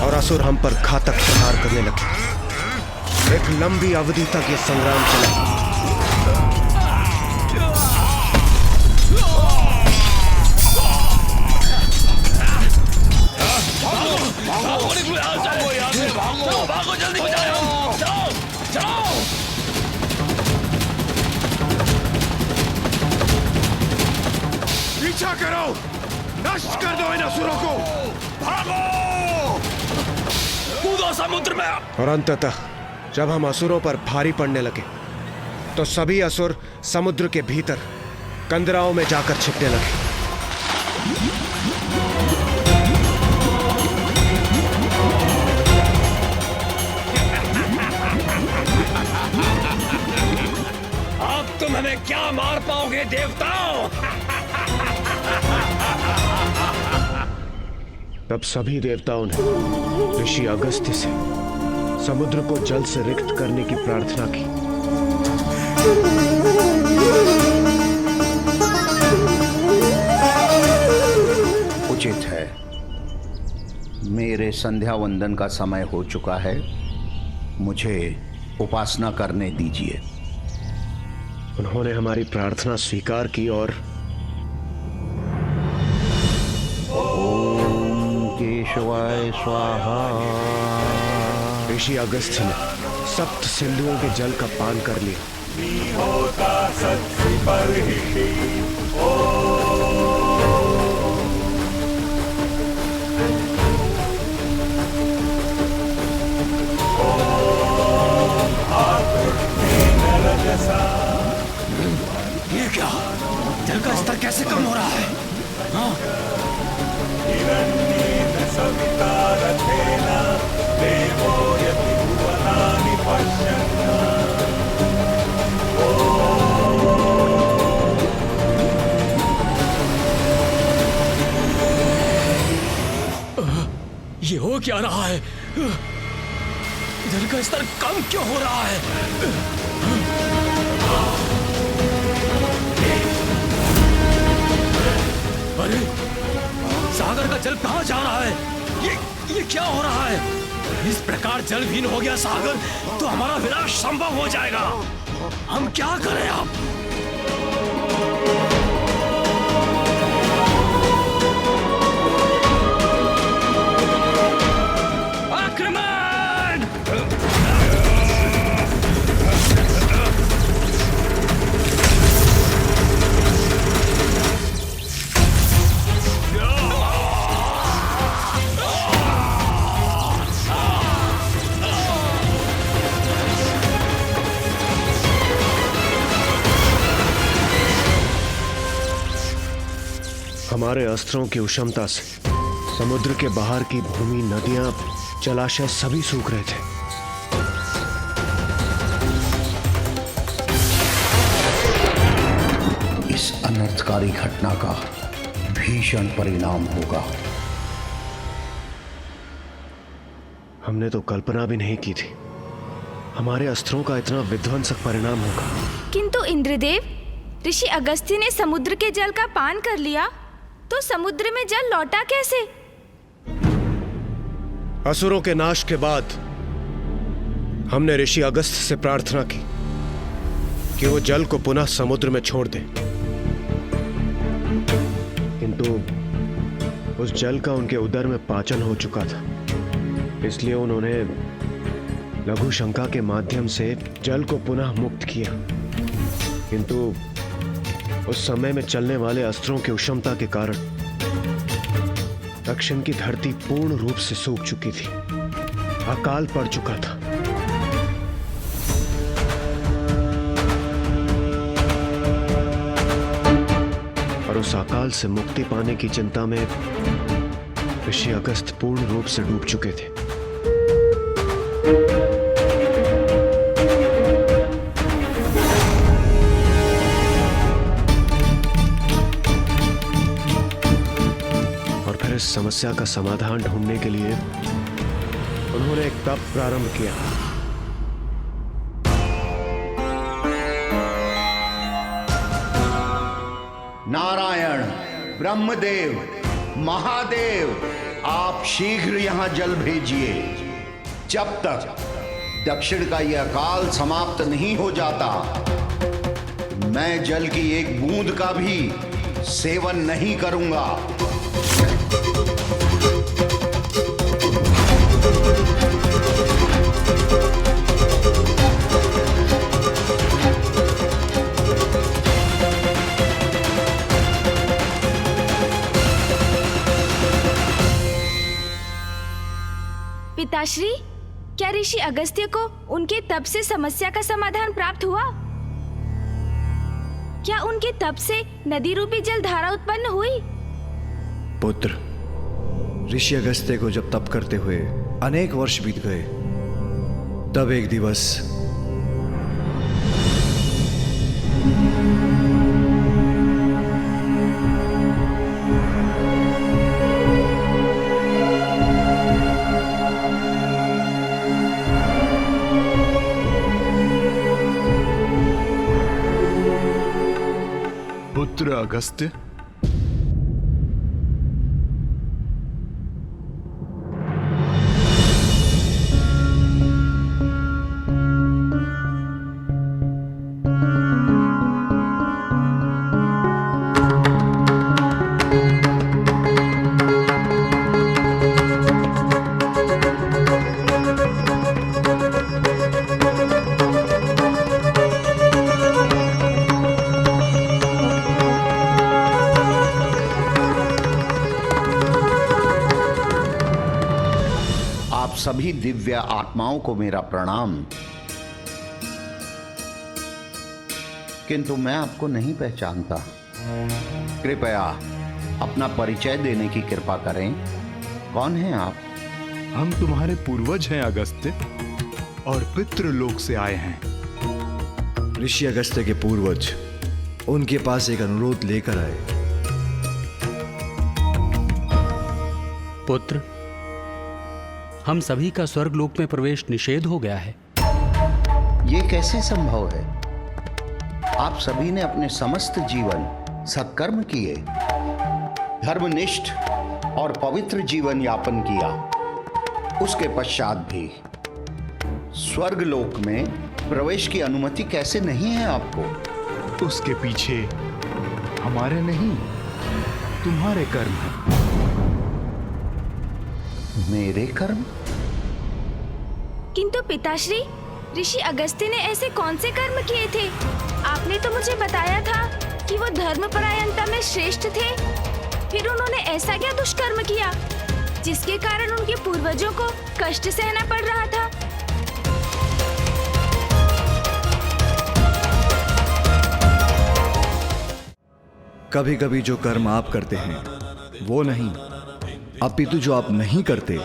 और असुर हम पर घातक प्रहार करने लगे। एक लंबी अवधि तक ये संग्राम चला। पीछा करो, नष्ट कर दो इन असुरों को। भागो, कूदो समुद्र में। और अंततः जब हम असुरों पर भारी पड़ने लगे तो सभी असुर समुद्र के भीतर कंदराओं में जाकर छिपने लगे। अब तुम हमें क्या मार पाओगे देवताओं? तब सभी देवताओं ने ऋषि अगस्त्य से समुद्र को जल से रिक्त करने की प्रार्थना की। उचित है, मेरे संध्या वंदन का समय हो चुका है, मुझे उपासना करने दीजिए। उन्होंने हमारी प्रार्थना स्वीकार की और केशवाय स्वाहा। ऋषि अगस्त्य ने सप्त सिंधुओं के जल का पान कर लिया। ये क्या? जल का स्तर कैसे कम हो रहा है? हाँ? ये हो क्या रहा है? जल का स्तर कम क्यों हो रहा है? अरे सागर का जल कहां जा रहा है? ये क्या हो रहा है? इस प्रकार जलहीन हो गया सागर तो हमारा विनाश संभव हो जाएगा। हम क्या करें अब? आक्रमण! हमारे अस्त्रों की उष्णता से समुद्र के बाहर की भूमि, नदियां, जलाशय सभी सूख रहे थे। विनाशकारी घटना का भीषण परिणाम होगा। हमने तो कल्पना भी नहीं की थी हमारे अस्त्रों का इतना विध्वंसक परिणाम होगा। किंतु इंद्रदेव, ऋषि अगस्त्य ने समुद्र के जल का पान कर लिया तो समुद्र में जल लौटा कैसे? असुरों के नाश के बाद हमने ऋषि अगस्त्य से प्रार्थना की कि वो जल को पुनः समुद्र में छोड़ दे, किंतु उस जल का उनके उदर में पाचन हो चुका था। इसलिए उन्होंने लघु शंका के माध्यम से जल को पुनः मुक्त किया, किंतु उस समय में चलने वाले अस्त्रों की उष्णता के कारण दक्षिण की धरती पूर्ण रूप से सूख चुकी थी, अकाल पड़ चुका था। और उस अकाल से मुक्ति पाने की चिंता में ऋषि अगस्त्य पूर्ण रूप से डूब चुके थे। और फिर इस समस्या का समाधान ढूंढने के लिए उन्होंने एक तप प्रारंभ किया। नारायण, ब्रह्मदेव, महादेव, आप शीघ्र यहां जल भेजिए। जब तक दक्षिण का यह काल समाप्त नहीं हो जाता, मैं जल की एक बूंद का भी सेवन नहीं करूंगा। पिताश्री, क्या ऋषि अगस्त्य को उनके तप से समस्या का समाधान प्राप्त हुआ? क्या उनके तप से नदी रूपी जल धारा उत्पन्न हुई? पुत्र, ऋषि अगस्त्य को जब तप करते हुए अनेक वर्ष बीत गए, तब एक दिवस पुत्र अगस्त्य, सभी दिव्य आत्माओं को मेरा प्रणाम। किंतु मैं आपको नहीं पहचानता। कृपया अपना परिचय देने की कृपा करें। कौन हैं आप? हम तुम्हारे पूर्वज हैं अगस्त्य, और पितृलोक से आए हैं। ऋषि अगस्त्य के पूर्वज उनके पास एक अनुरोध लेकर आए। पुत्र, हम सभी का स्वर्गलोक में प्रवेश निषेध हो गया है। ये कैसे संभव है? आप सभी ने अपने समस्त जीवन सत्कर्म किए, धर्मनिष्ठ और पवित्र जीवन यापन किया। उसके पश्चात भी स्वर्गलोक में प्रवेश की अनुमति कैसे नहीं है आपको? उसके पीछे हमारे नहीं, तुम्हारे कर्म हैं। मेरे कर्म? किंतु पिताश्री, ऋषि अगस्त्य ने ऐसे कौन से कर्म किए थे? आपने तो मुझे बताया था कि वो धर्मपरायणता में श्रेष्ठ थे। फिर उन्होंने ऐसा क्या दुष्कर्म किया जिसके कारण उनके पूर्वजों को कष्ट सहना पड़ रहा था? कभी कभी जो कर्म आप करते हैं वो नहीं, अपितु जो आप नहीं करते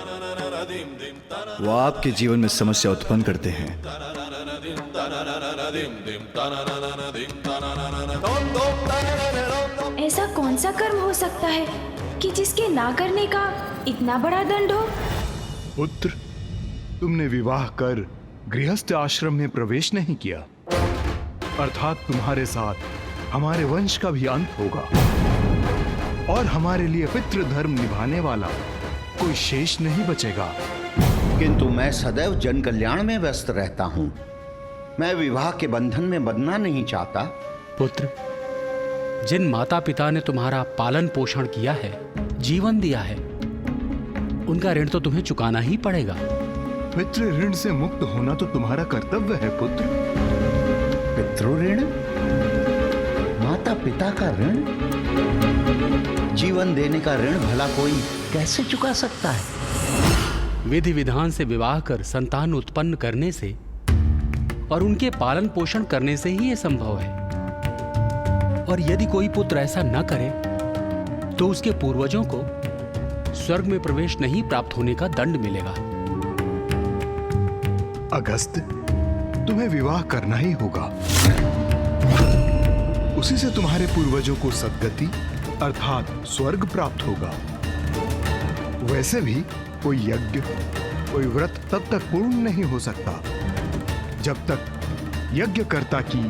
वो आपके जीवन में समस्या उत्पन्न करते हैं। ऐसा कौन सा कर्म हो सकता है कि जिसके ना करने का इतना बड़ा दंड हो? पुत्र, तुमने विवाह कर गृहस्थ आश्रम में प्रवेश नहीं किया, अर्थात तुम्हारे साथ हमारे वंश का भी अंत होगा और हमारे लिए पितृ धर्म निभाने वाला कोई शेष नहीं बचेगा। किंतु मैं सदैव जन कल्याण में व्यस्त रहता हूँ। मैं विवाह के बंधन में बंधना नहीं चाहता। पुत्र, जिन माता पिता ने तुम्हारा पालन पोषण किया है, जीवन दिया है, उनका ऋण तो तुम्हें चुकाना ही पड़ेगा। पितृ ऋण से मुक्त होना तो तुम्हारा कर्तव्य है पुत्र। पितृ ऋण? माता पिता का ऋण? जीवन देने का ऋण भला कोई कैसे चुका सकता है? विधि विधान से विवाह कर संतान उत्पन्न करने से और उनके पालन पोषण करने से ही यह संभव है। और यदि कोई पुत्र ऐसा न करे तो उसके पूर्वजों को स्वर्ग में प्रवेश नहीं प्राप्त होने का दंड मिलेगा। अगस्त्य, तुम्हें विवाह करना ही होगा। उसी से तुम्हारे पूर्वजों को सद्गति अर्थात स्वर्ग प्राप्त होगा। वैसे भी कोई यज्ञ, कोई व्रत तब तक पूर्ण नहीं हो सकता जब तक यज्ञकर्ता की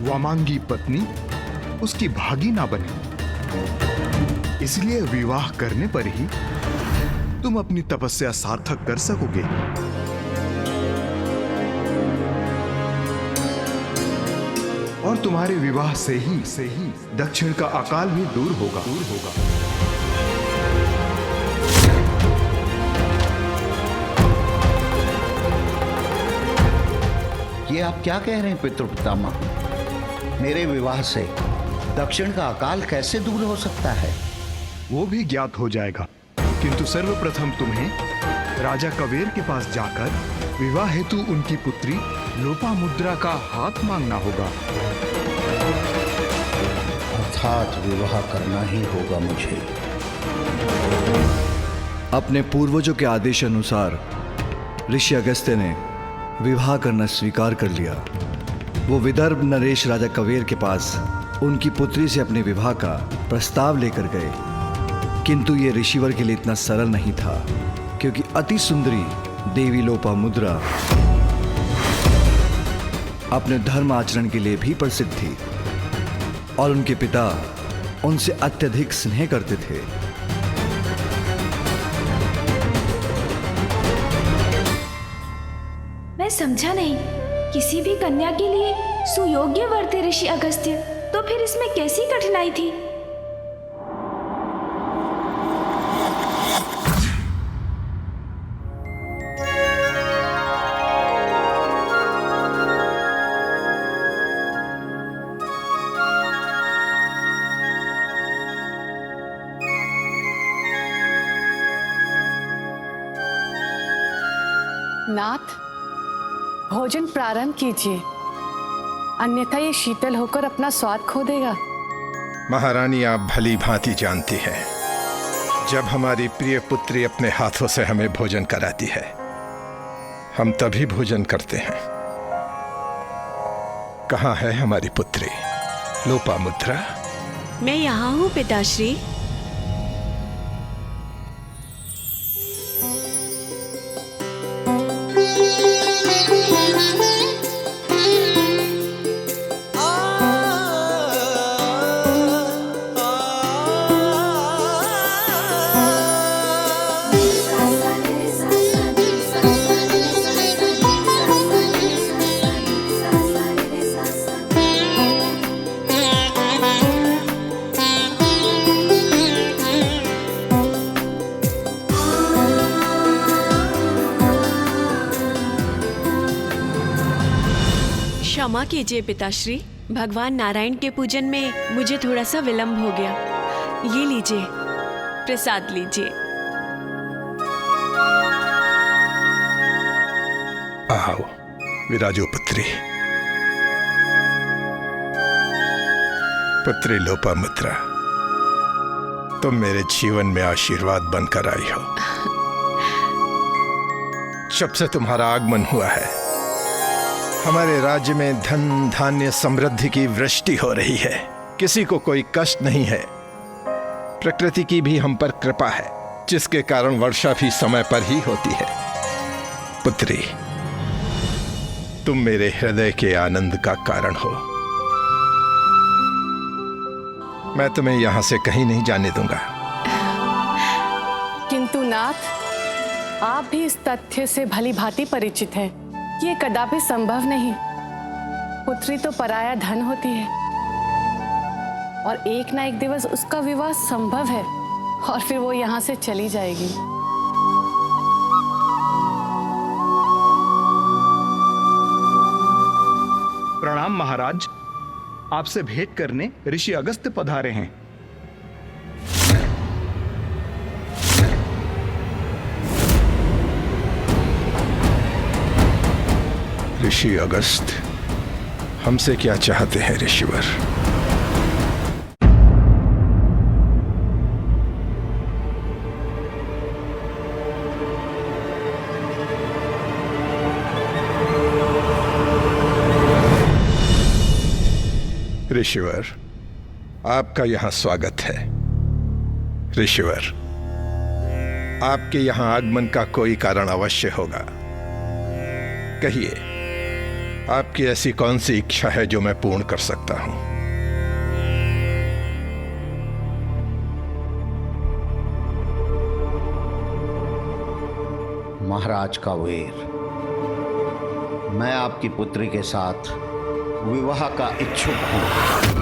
वामांगी पत्नी उसकी भागी ना बने। इसलिए विवाह करने पर ही तुम अपनी तपस्या सार्थक कर सकोगे। और तुम्हारे विवाह से ही दक्षिण का अकाल भी दूर होगा। ये आप क्या कह रहे हैं पितृपितामह? मेरे विवाह से दक्षिण का अकाल कैसे दूर हो सकता है? वो भी ज्ञात हो जाएगा, किंतु सर्वप्रथम तुम्हें राजा कवेर के पास जाकर विवाह हेतु उनकी पुत्री लोपामुद्रा का हाथ मांगना होगा। अर्थात विवाह करना ही होगा मुझे। अपने पूर्वजों के आदेश अनुसार ऋषि अगस्त्य ने विवाह करना स्वीकार कर लिया। वो विदर्भ नरेश राजा कवेर के पास उनकी पुत्री से अपने विवाह का प्रस्ताव लेकर गए, किंतु ये ऋषिवर के लिए इतना सरल नहीं था, क्योंकि अति सुंदरी देवी लोपामुद्रा अपने धर्म आचरण के लिए भी प्रसिद्ध थी और उनके पिता उनसे अत्यधिक स्नेह करते थे। मैं समझा नहीं, किसी भी कन्या के लिए सुयोग्य वर थे ऋषि अगस्त्य, तो फिर इसमें कैसी कठिनाई थी? नाथ, भोजन प्रारंभ कीजिए, अन्यथा ये शीतल होकर अपना स्वाद खो देगा। महारानी, आप भली भांति जानती हैं, जब हमारी प्रिय पुत्री अपने हाथों से हमें भोजन कराती है, हम तभी भोजन करते हैं। कहाँ है हमारी पुत्री लोपामुद्रा? मैं यहाँ हूँ पिताश्री। क्षमा कीजिए पिताश्री, भगवान नारायण के पूजन में मुझे थोड़ा सा विलंब हो गया। ये लीजिए, प्रसाद लीजिए। आओ विराजो पुत्री। पुत्री लोपामुद्रा, तुम मेरे जीवन में आशीर्वाद बनकर आई हो। जब से तुम्हारा आगमन हुआ है, हमारे राज्य में धन धान्य समृद्धि की वृष्टि हो रही है, किसी को कोई कष्ट नहीं है। प्रकृति की भी हम पर कृपा है, जिसके कारण वर्षा भी समय पर ही होती है। पुत्री, तुम मेरे हृदय के आनंद का कारण हो। मैं तुम्हें यहां से कहीं नहीं जाने दूंगा। किंतु नाथ, आप भी इस तथ्य से भली भांति परिचित हैं कि ये कदापि संभव नहीं। पुत्री तो पराया धन होती है और एक ना एक दिवस उसका विवाह संभव है और फिर वो यहाँ से चली जाएगी। प्रणाम महाराज, आपसे भेंट करने ऋषि अगस्त्य पधारे हैं। ऋषि अगस्त्य, हमसे क्या चाहते हैं ऋषिवर? ऋषिवर, आपका यहां स्वागत है। ऋषिवर, आपके यहां आगमन का कोई कारण अवश्य होगा। कहिए, आपकी ऐसी कौन सी इच्छा है जो मैं पूर्ण कर सकता हूं? महाराज कावेर, मैं आपकी पुत्री के साथ विवाह का इच्छुक हूं।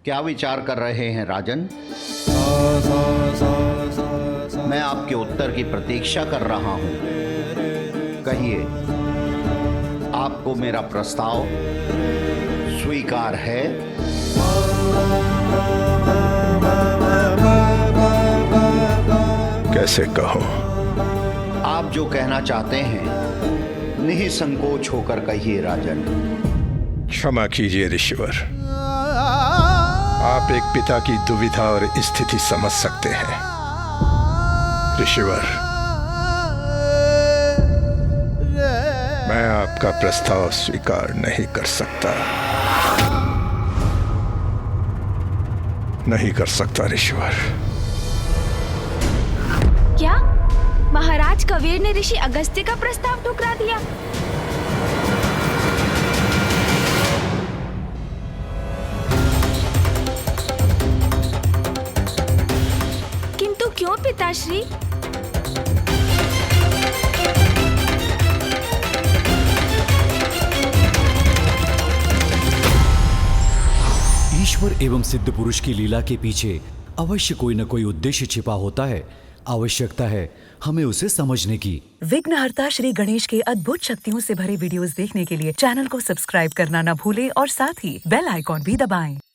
क्या विचार कर रहे हैं राजन? मैं आपके उत्तर की प्रतीक्षा कर रहा हूं। कहिए, आपको मेरा प्रस्ताव स्वीकार है? कैसे कहूं? आप जो कहना चाहते हैं निसंकोच होकर कहिए राजन। क्षमा कीजिए ऋषिवर, आप एक पिता की दुविधा और स्थिति समझ सकते हैं। ऋषिवर, मैं आपका प्रस्ताव स्वीकार नहीं कर सकता। नहीं कर सकता ऋषिवर। क्या महाराज कबीर ने ऋषि अगस्त्य का प्रस्ताव ठुकरा दिया? किंतु क्यों पिताश्री? ईश्वर एवं सिद्ध पुरुष की लीला के पीछे अवश्य कोई न कोई उद्देश्य छिपा होता है। आवश्यकता है हमें उसे समझने की। विघ्नहर्ता श्री गणेश के अद्भुत शक्तियों से भरे वीडियोस देखने के लिए चैनल को सब्सक्राइब करना न भूलें और साथ ही बेल आइकॉन भी दबाएं।